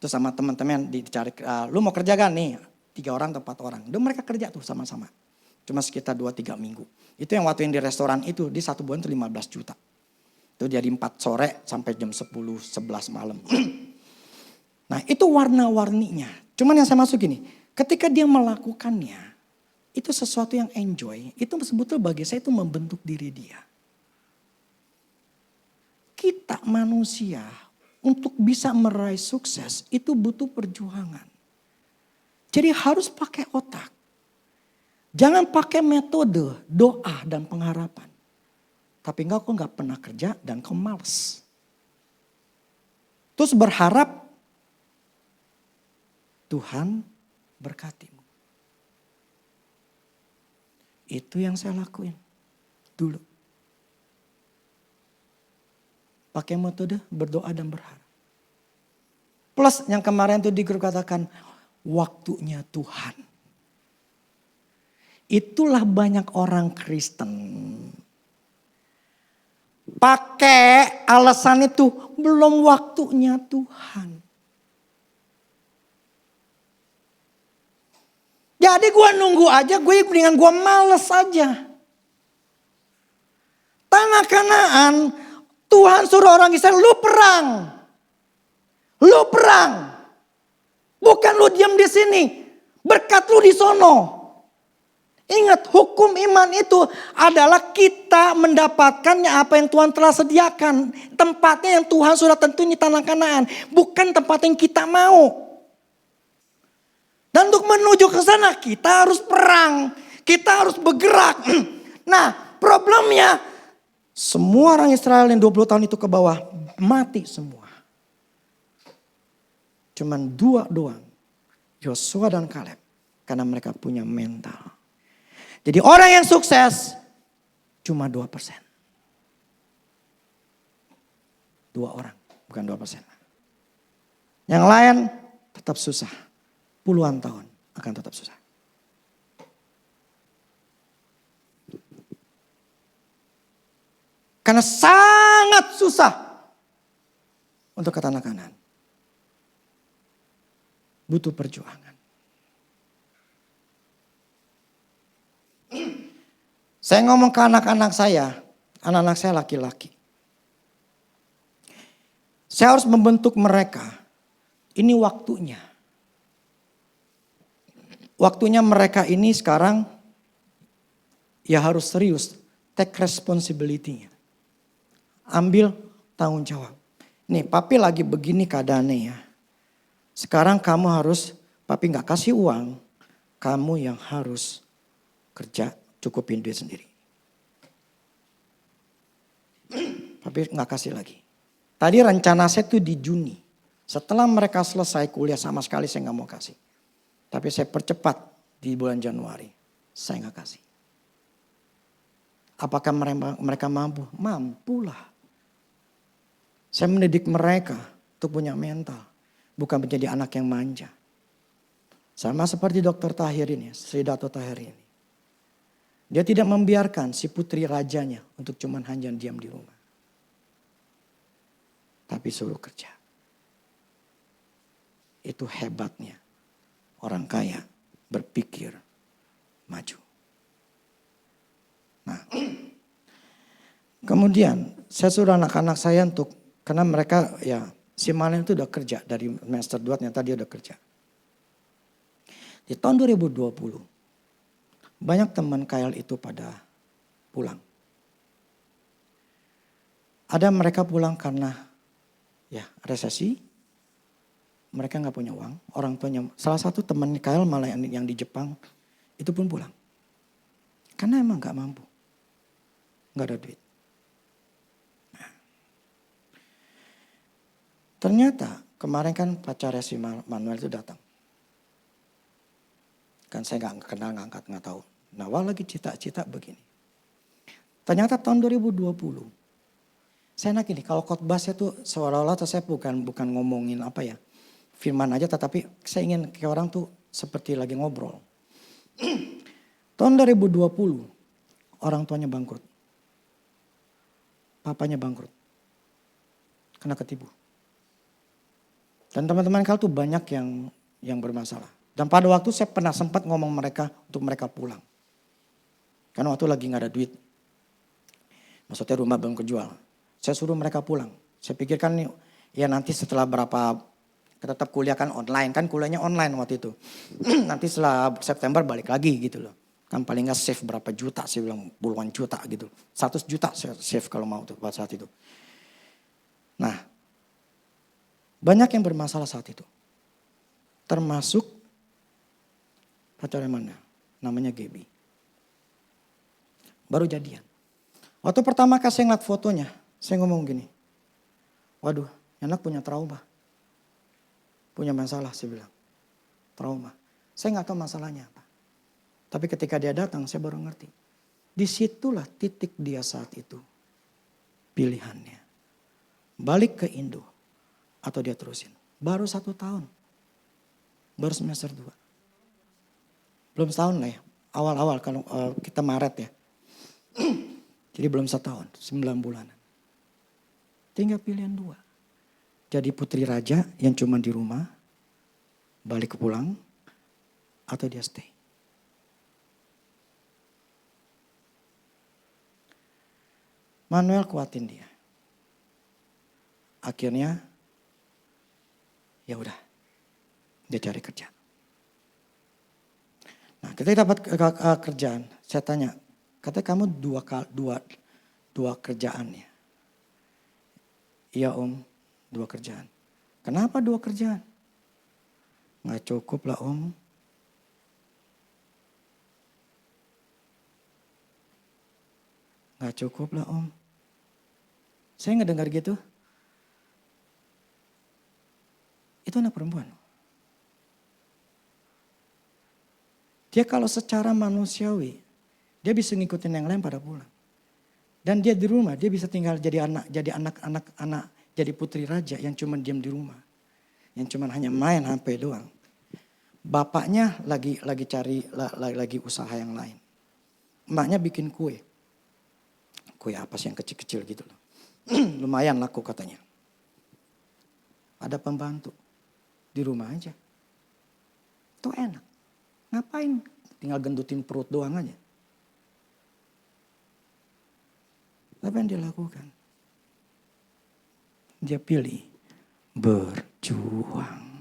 Terus sama teman-teman dicari, lu mau kerja gak nih? 3 orang atau 4 orang. Dan mereka kerja tuh sama-sama. Cuma sekitar 2-3 minggu. Itu yang waktu yang di restoran itu, di 1 bulan itu 15 juta. Itu dari 4 sore sampai jam 10-11 malam. Nah itu warna-warninya. Cuman yang saya masuk gini, ketika dia melakukannya, itu sesuatu yang enjoy. Itu sebetulnya bagi saya itu membentuk diri dia. Kita manusia, untuk bisa meraih sukses itu butuh perjuangan. Jadi harus pakai otak. Jangan pakai metode doa dan pengharapan. Tapi kau gak pernah kerja dan kau malas. Terus berharap Tuhan berkatimu. Itu yang saya lakuin dulu. Pakai metode berdoa dan berharap. Plus yang kemarin tuh di grup katakan waktunya Tuhan. Itulah banyak orang Kristen. Pakai alasan itu belum waktunya Tuhan. Jadi gue nunggu aja, mendingan gue males aja. Tanah Kanaan, Tuhan suruh orang Israel, lu perang. Lu perang. Bukan lu diam di sini. Berkat lu di sono. Ingat, hukum iman itu adalah kita mendapatkannya apa yang Tuhan telah sediakan. Tempatnya yang Tuhan sudah tentuin di tanah Kanaan. Bukan tempat yang kita mau. Dan untuk menuju ke sana kita harus perang. Kita harus bergerak. Nah problemnya, semua orang Israel yang 20 tahun itu ke bawah mati semua. Cuman 2 doang Yosua dan Kaleb. Karena mereka punya mental. Jadi orang yang sukses cuma 2%. 2 orang, bukan 2%. Yang lain tetap susah. Puluhan tahun akan tetap susah. Karena sangat susah untuk ke tanah Kanaan. Butuh perjuangan. Saya ngomong ke anak-anak saya, anak-anak saya laki-laki. Saya harus membentuk mereka. Ini waktunya. Waktunya mereka ini sekarang ya harus serius. Take responsibility-nya. Ambil tanggung jawab. Nih papi lagi begini keadaannya ya. Sekarang kamu harus, papi gak kasih uang. Kamu yang harus kerja cukupin duit sendiri. Papi gak kasih lagi. Tadi rencana saya tuh di Juni. Setelah mereka selesai kuliah sama sekali saya gak mau kasih. Tapi saya percepat di bulan Januari. Saya gak kasih. Apakah mereka mampu? Mampulah. Saya mendidik mereka untuk punya mental. Bukan menjadi anak yang manja. Sama seperti Dr. Tahir ini, Sri Dato Tahir ini. Dia tidak membiarkan si putri rajanya untuk cuman hanya diam di rumah. Tapi suruh kerja. Itu hebatnya orang kaya berpikir maju. Nah, kemudian saya suruh anak-anak saya untuk, karena mereka ya si Malen itu udah kerja dari semester 2 ternyata dia udah kerja. Di tahun 2020 banyak teman KL itu pada pulang. Ada mereka pulang karena ya resesi. Mereka gak punya uang. Orang tuanya, salah satu teman KL malah yang di Jepang itu pun pulang. Karena emang gak mampu. Gak ada duit. Nah. Ternyata kemarin kan pacarnya si Manuel itu datang. Kan saya gak kenal, gak tahu. Nah, lagi cita-cita begini. Ternyata tahun 2020. Saya enak ini, kalau khotbah saya tuh seolah-olah saya bukan ngomongin apa ya. Firman aja, tetapi saya ingin ke orang tuh seperti lagi ngobrol. Tahun 2020, orang tuanya bangkrut. Papanya bangkrut. Kena ketipu. Dan teman-teman kalian tuh banyak yang bermasalah. Dan pada waktu saya pernah sempat ngomong mereka untuk mereka pulang. Karena waktu lagi gak ada duit. Maksudnya rumah belum kejual. Saya suruh mereka pulang. Saya pikirkan nih, ya nanti setelah berapa, tetap kuliah kan online. Kan kuliahnya online waktu itu. Nanti setelah September balik lagi gitu loh. Kan paling gak save berapa juta, saya bilang puluhan juta gitu. 100 juta saya save kalau mau tuh pada saat itu. Nah, banyak yang bermasalah saat itu. Termasuk pacarnya mana? Namanya Gaby. Baru jadian. Waktu pertama kali saya ngeliat fotonya, saya ngomong gini. Waduh, anak punya trauma. Punya masalah, saya bilang. Trauma. Saya gak tahu masalahnya apa. Tapi ketika dia datang, saya baru ngerti. Disitulah titik dia saat itu. Pilihannya. Balik ke Indo. Atau dia terusin. Baru 1 tahun. Baru semester 2. Belum setahun lah ya. Awal-awal kalau kita Maret ya. Jadi belum 1 tahun. 9 bulanan. Tinggal pilihan 2. Jadi putri raja yang cuma di rumah. Balik ke pulang. Atau dia stay. Manuel kuatin dia. Akhirnya ya udah, dia cari kerja. Nah, kita dapat kerjaan. Saya tanya, katanya kamu dua kerjaan ya? Iya om, 2 kerjaan. Kenapa 2 kerjaan? Nggak cukup lah om. Nggak cukup lah om. Saya nggak dengar gitu. Itu anak perempuan. Dia kalau secara manusiawi, dia bisa ngikutin yang lain pada pulang. Dan dia di rumah, dia bisa tinggal jadi anak, jadi putri raja yang cuma diam di rumah. Yang cuma hanya main HP doang. Bapaknya lagi usaha yang lain. Emaknya bikin kue. Kue apa sih yang kecil-kecil gitu loh. Lumayan laku katanya. Ada pembantu. Di rumah aja. Itu enak. Ngapain? Tinggal gendutin perut doang aja. Apa yang dia lakukan? Dia pilih berjuang.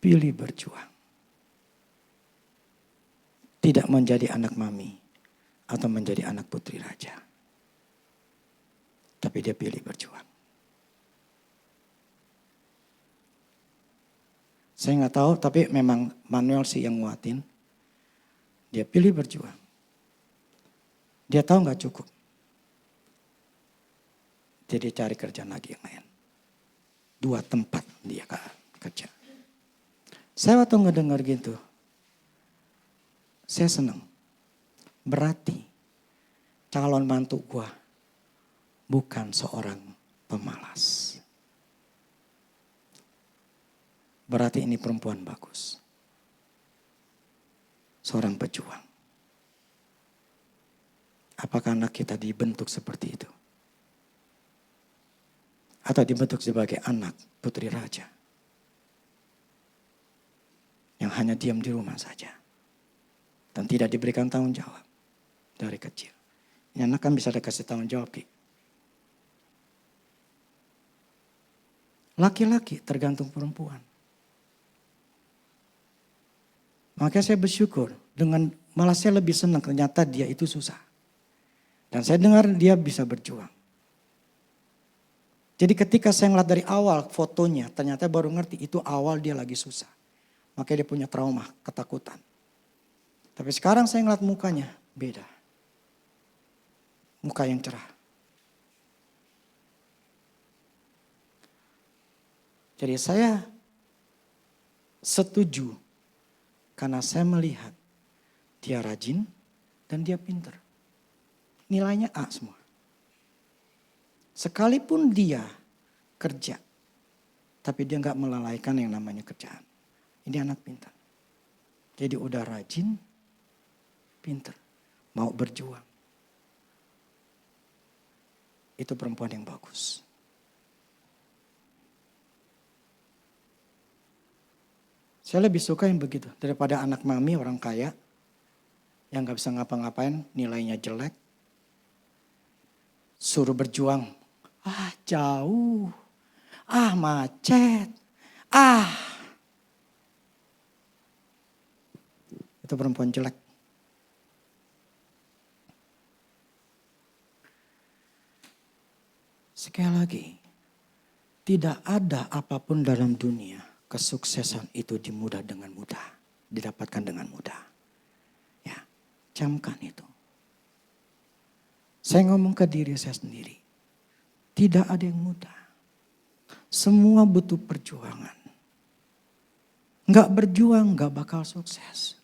Pilih berjuang. Tidak menjadi anak mami atau menjadi anak putri raja. Tapi dia pilih berjuang. Saya nggak tahu, tapi memang Manuel sih yang nguatin. Dia pilih berjuang. Dia tahu nggak cukup. Jadi cari kerjaan lagi yang lain. 2 tempat dia kerja. Saya waktu ngedengar gitu, saya senang. Berarti calon mantu gua bukan seorang pemalas. Berarti ini perempuan bagus. Seorang pejuang. Apakah anak kita dibentuk seperti itu? Atau dibentuk sebagai anak putri raja? Yang hanya diam di rumah saja. Dan tidak diberikan tanggung jawab dari kecil. Ini anak kan bisa dikasih tanggung jawab. Laki-laki tergantung perempuan. Makanya saya bersyukur. Malah saya lebih senang ternyata dia itu susah. Dan saya dengar dia bisa berjuang. Jadi ketika saya ngeliat dari awal fotonya, ternyata baru ngerti itu awal dia lagi susah. Makanya dia punya trauma, ketakutan. Tapi sekarang saya ngeliat mukanya, beda. Muka yang cerah. Jadi saya setuju karena saya melihat dia rajin dan dia pintar. Nilainya A semua. Sekalipun dia kerja, tapi dia nggak melalaikan yang namanya kerjaan. Ini anak pintar. Jadi udah rajin, pintar, mau berjuang. Itu perempuan yang bagus. Saya lebih suka yang begitu daripada anak mami orang kaya yang gak bisa ngapa-ngapain, nilainya jelek. Suruh berjuang, jauh, macet, itu perempuan jelek. Sekali lagi, tidak ada apapun dalam dunia kesuksesan itu didapatkan dengan mudah. Ya, camkan itu. Saya ngomong ke diri saya sendiri. Tidak ada yang mudah. Semua butuh perjuangan. Enggak berjuang, enggak bakal sukses.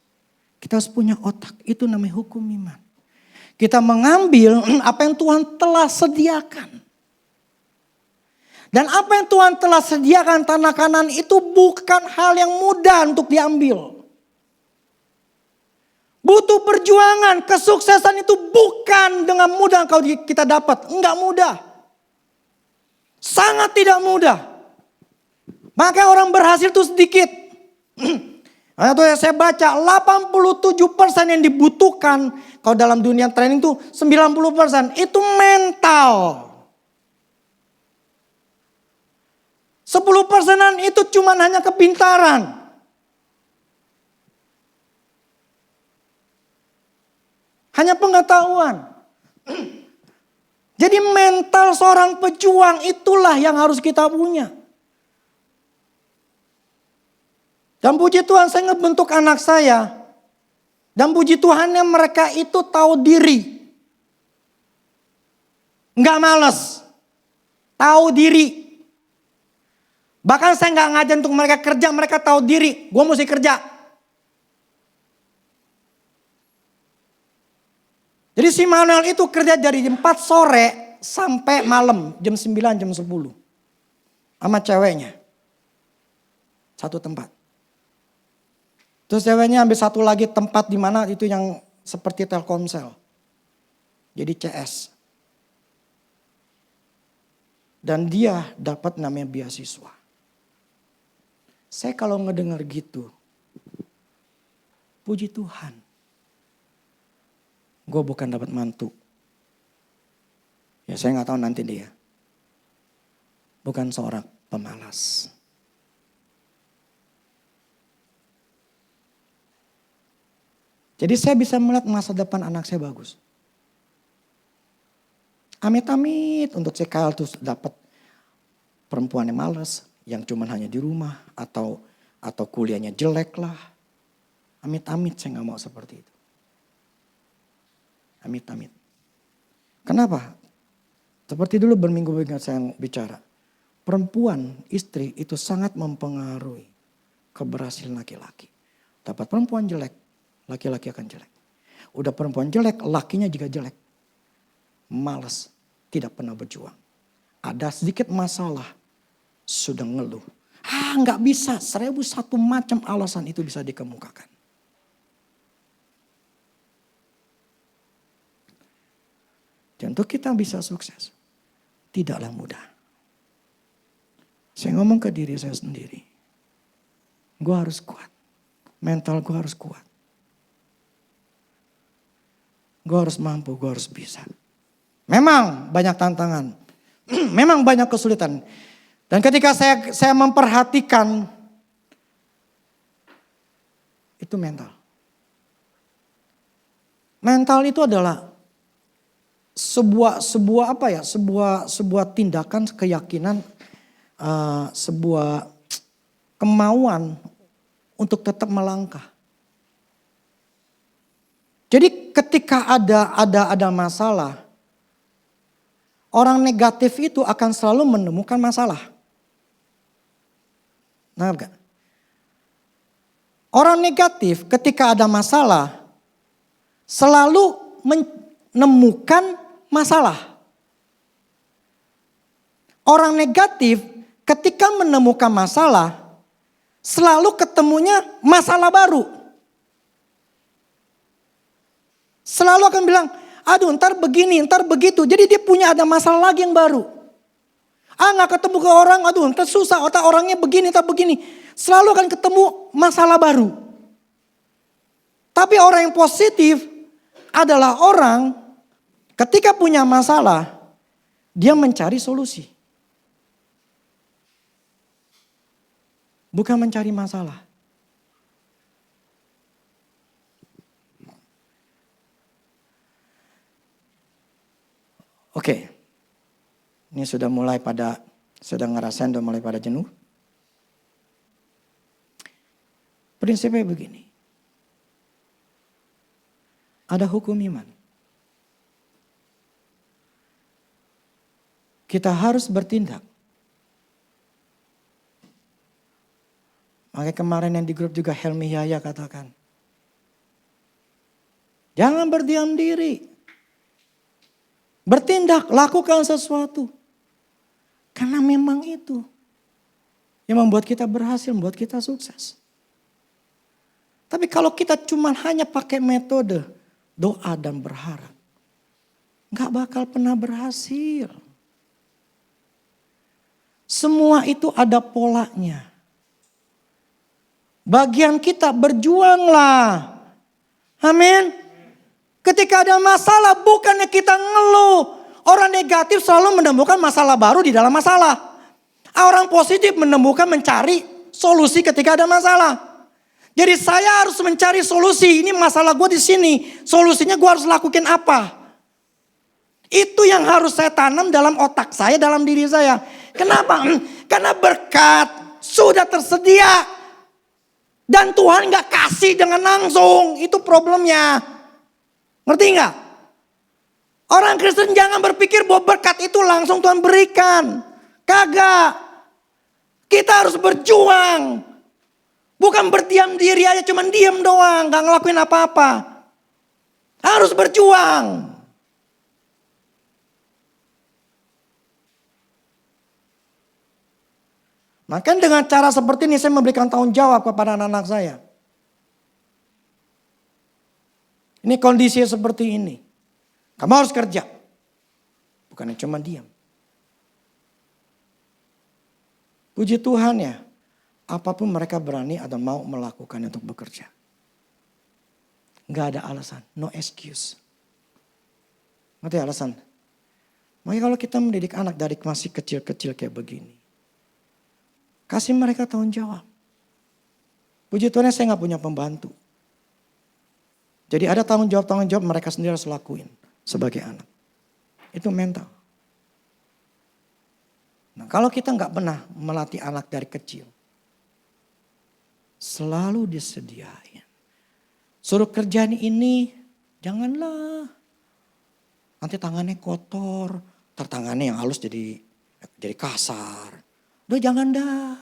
Kita harus punya otak, itu namanya hukum iman. Kita mengambil apa yang Tuhan telah sediakan. Dan apa yang Tuhan telah sediakan tanah Kanaan itu bukan hal yang mudah untuk diambil. Butuh perjuangan, kesuksesan itu bukan dengan mudah kalau kita dapat. Enggak mudah. Sangat tidak mudah. Makanya orang berhasil itu sedikit. Itu saya baca 87% yang dibutuhkan kalau dalam dunia training itu 90% itu mental. 10%-an itu cuma hanya kepintaran. Hanya pengetahuan. Jadi mental seorang pejuang itulah yang harus kita punya. Dan puji Tuhan saya ngebentuk anak saya. Dan puji Tuhannya mereka itu tahu diri. Enggak malas. Tahu diri. Bahkan saya nggak ngajar untuk mereka kerja, mereka tahu diri. Gue mesti kerja. Jadi si Manuel itu kerja dari jam 4 sore sampai malam. Jam 9, jam 10. Sama ceweknya. Satu tempat. Terus ceweknya ambil satu lagi tempat di mana itu yang seperti Telkomsel. Jadi CS. Dan dia dapat namanya beasiswa. Saya kalau ngedengar gitu, puji Tuhan. Gue bukan dapat mantu. Ya saya gak tahu nanti dia. Bukan seorang pemalas. Jadi saya bisa melihat masa depan anak saya bagus. Amit-amit untuk si Kyle tuh dapat perempuan yang malas, yang cuma hanya di rumah atau kuliahnya jelek lah. Amit-amit saya nggak mau seperti itu. Amit-amit. Kenapa? Seperti dulu berminggu-minggu saya bicara. Perempuan, istri itu sangat mempengaruhi keberhasilan laki-laki. Dapat perempuan jelek, laki-laki akan jelek. Udah perempuan jelek, lakinya juga jelek. Malas, tidak pernah berjuang. Ada sedikit masalah, sudah ngeluh. Nggak bisa, 1001 macam alasan itu bisa dikemukakan. Dan untuk kita bisa sukses, tidaklah mudah. Saya ngomong ke diri saya sendiri. Gue harus kuat. Mental gue harus kuat. Gue harus mampu, gue harus bisa. Memang banyak tantangan. Memang banyak kesulitan. Dan ketika saya memperhatikan, itu mental. Mental itu adalah sebuah tindakan, keyakinan, sebuah kemauan untuk tetap melangkah. Jadi ketika ada masalah, orang negatif itu akan selalu menemukan masalah. Ngerti gak? Orang negatif ketika ada masalah selalu menemukan masalah. Orang negatif ketika menemukan masalah selalu ketemunya masalah baru. Selalu akan bilang, aduh ntar begini, ntar begitu. Jadi dia punya ada masalah lagi yang baru. Gak ketemu ke orang, aduh ntar susah, otak orangnya begini, ntar begini. Selalu akan ketemu masalah baru. Tapi orang yang positif adalah orang ketika punya masalah, dia mencari solusi. Bukan mencari masalah. Oke, ini sudah ngerasain, sudah mulai pada jenuh. Prinsipnya begini. Ada hukum iman. Kita harus bertindak. Makanya kemarin yang di grup juga Helmi Yahya katakan. Jangan berdiam diri. Bertindak, lakukan sesuatu. Karena memang itu yang membuat kita berhasil, membuat kita sukses. Tapi kalau kita cuma hanya pakai metode doa dan berharap, gak bakal pernah berhasil. Semua itu ada polanya. Bagian kita berjuanglah. Amin. Ketika ada masalah bukannya kita ngeluh. Orang negatif selalu menemukan masalah baru di dalam masalah. Orang positif mencari solusi ketika ada masalah. Jadi saya harus mencari solusi. Ini masalah gue di sini. Solusinya gue harus lakukan apa? Itu yang harus saya tanam dalam otak saya, dalam diri saya. Kenapa? Karena berkat sudah tersedia. Dan Tuhan gak kasih dengan langsung. Itu problemnya. Ngerti gak? Orang Kristen jangan berpikir bahwa berkat itu langsung Tuhan berikan. Kagak. Kita harus berjuang. Bukan berdiam diri aja, cuman diam doang, gak ngelakuin apa-apa. Harus berjuang. Maka dengan cara seperti ini saya memberikan tanggung jawab kepada anak-anak saya. Ini kondisi seperti ini. Kamu harus kerja. Bukan cuma diam. Puji Tuhan ya. Apapun mereka berani atau mau melakukan untuk bekerja. Gak ada alasan. No excuse. Ngerti alasan? Makanya kalau kita mendidik anak dari masih kecil-kecil kayak begini. Kasih mereka tanggung jawab. Puji Tuhan saya gak punya pembantu. Jadi ada tanggung jawab mereka sendiri harus lakuin sebagai anak. Itu mental. Nah kalau kita gak pernah melatih anak dari kecil. Selalu disediain. Suruh kerjaan ini janganlah. Nanti tangannya kotor. Tangannya yang halus jadi kasar. Udah jangan dah.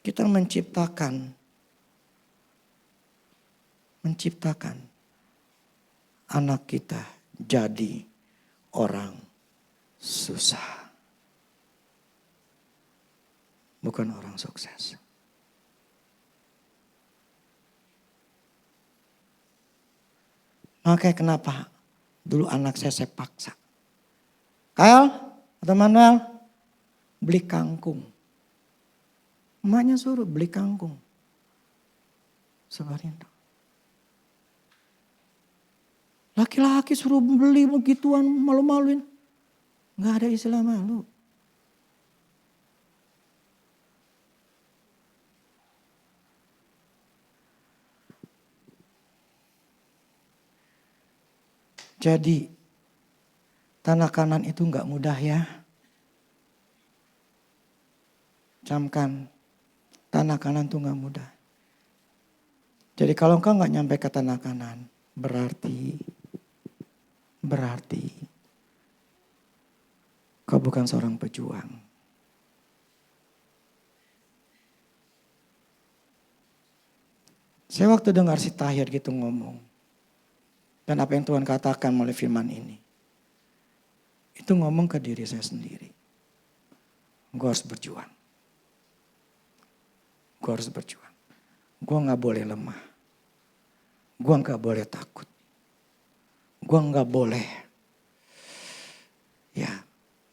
Kita menciptakan anak kita jadi orang susah. Bukan orang sukses. Makanya kenapa dulu anak saya paksa. Kyle atau Manuel beli kangkung. Emaknya suruh beli kangkung. Sebarin. Laki-laki suruh beli begituan malu-maluin. Gak ada istilah malu. Jadi tanah kanan itu gak mudah ya. Camkan, tanah kanan itu gak mudah. Jadi kalau engkau gak nyampe ke tanah kanan, berarti kau bukan seorang pejuang. Saya waktu dengar si Tahir gitu ngomong. Dan apa yang Tuhan katakan melalui firman ini. Itu ngomong ke diri saya sendiri. Gue harus berjuang. Gue harus berjuang. Gue gak boleh lemah. Gue gak boleh takut. Gue gak boleh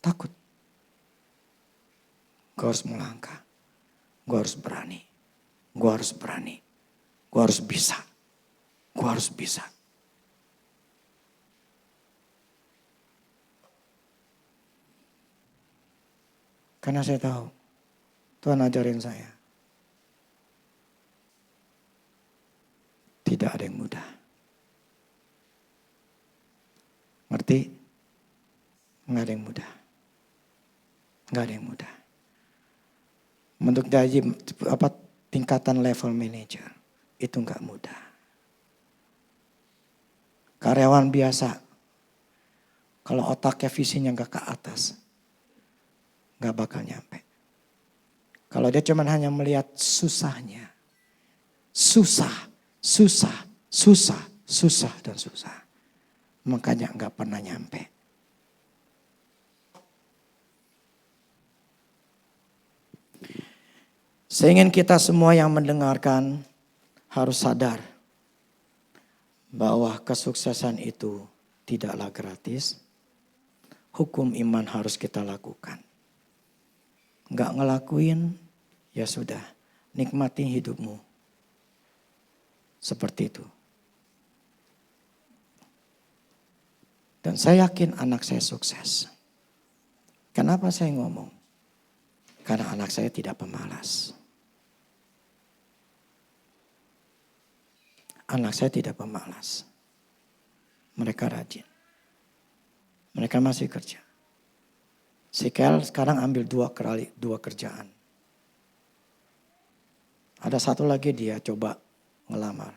takut. Gue harus melangkah. Gue harus berani. Gue harus berani. Gue harus bisa. Gue harus bisa. Karena saya tahu Tuhan ajarin saya. Tidak ada yang mudah. Ngerti? Nggak ada yang mudah. Nggak ada yang mudah. Untuk jadi tingkatan level manager itu nggak mudah. Karyawan biasa, kalau otaknya visinya nggak ke atas, nggak bakal nyampe. Kalau dia cuma hanya melihat susahnya, susah, makanya nggak pernah nyampe. Saya ingin kita semua yang mendengarkan harus sadar bahwa kesuksesan itu tidaklah gratis. Hukum iman harus kita lakukan. Nggak ngelakuin, ya sudah, nikmati hidupmu. Seperti itu. Dan saya yakin anak saya sukses. Kenapa saya ngomong? Karena anak saya tidak pemalas. Anak saya tidak pemalas. Mereka rajin. Mereka masih kerja. Si Kel sekarang ambil dua kerjaan. Ada satu lagi dia coba ngelamar.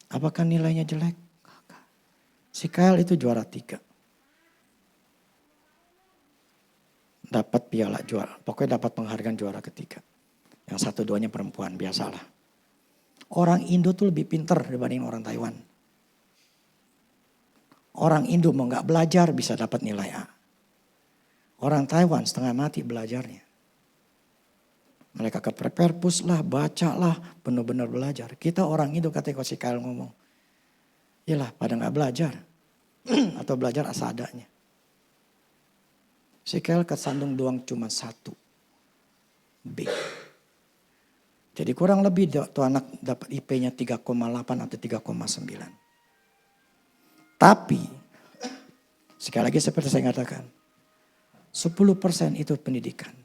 Apakah nilainya jelek? Si Kyle itu juara 3. Dapat piala juara. Pokoknya dapat penghargaan juara ketiga. Yang 1-2-nya perempuan, biasalah. Orang Indo tuh lebih pinter dibanding orang Taiwan. Orang Indo mau gak belajar bisa dapat nilai A. Orang Taiwan setengah mati belajarnya. Mereka ke perpus lah, baca lah, benar-benar belajar. Kita orang Indo katanya si Kyle ngomong. Yalah pada gak belajar. Atau belajar asadanya. Si Kyle kesandung doang cuma 1 B. Jadi kurang lebih tuh anak dapat IP-nya 3,8 atau 3,9. Tapi sekali lagi seperti saya katakan, 10% itu pendidikan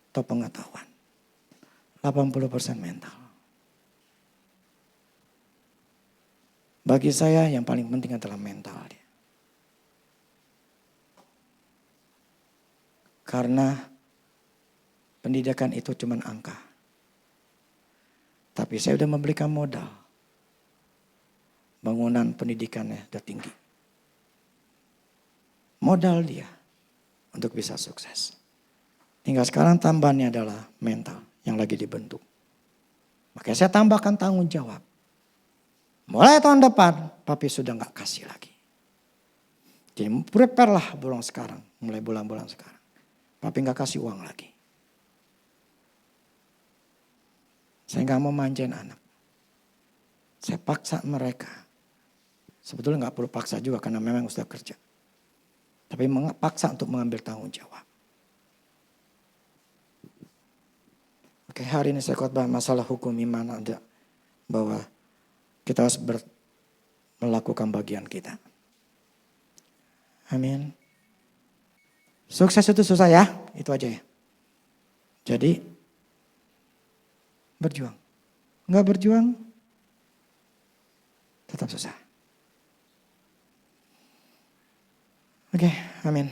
atau pengetahuan. 80% mental. Bagi saya yang paling penting adalah mental dia. Karena pendidikan itu cuma angka. Tapi saya sudah memberikan modal. Bangunan pendidikannya sudah tinggi. Modal dia untuk bisa sukses. Tinggal sekarang tambahannya adalah mental yang lagi dibentuk. Makanya saya tambahkan tanggung jawab. Mulai tahun depan, papi sudah gak kasih lagi. Jadi prepare lah bulan sekarang, mulai bulan-bulan sekarang. Papi gak kasih uang lagi. Saya gak mau manjain anak. Saya paksa mereka. Sebetulnya gak perlu paksa juga karena memang sudah kerja. Tapi paksa untuk mengambil tanggung jawab. Oke, hari ini saya khotbah masalah hukum iman ada. Bahwa kita harus melakukan bagian kita. Amin. Sukses itu susah ya, itu aja ya. Jadi berjuang. Enggak berjuang, tetap susah. Oke, amin.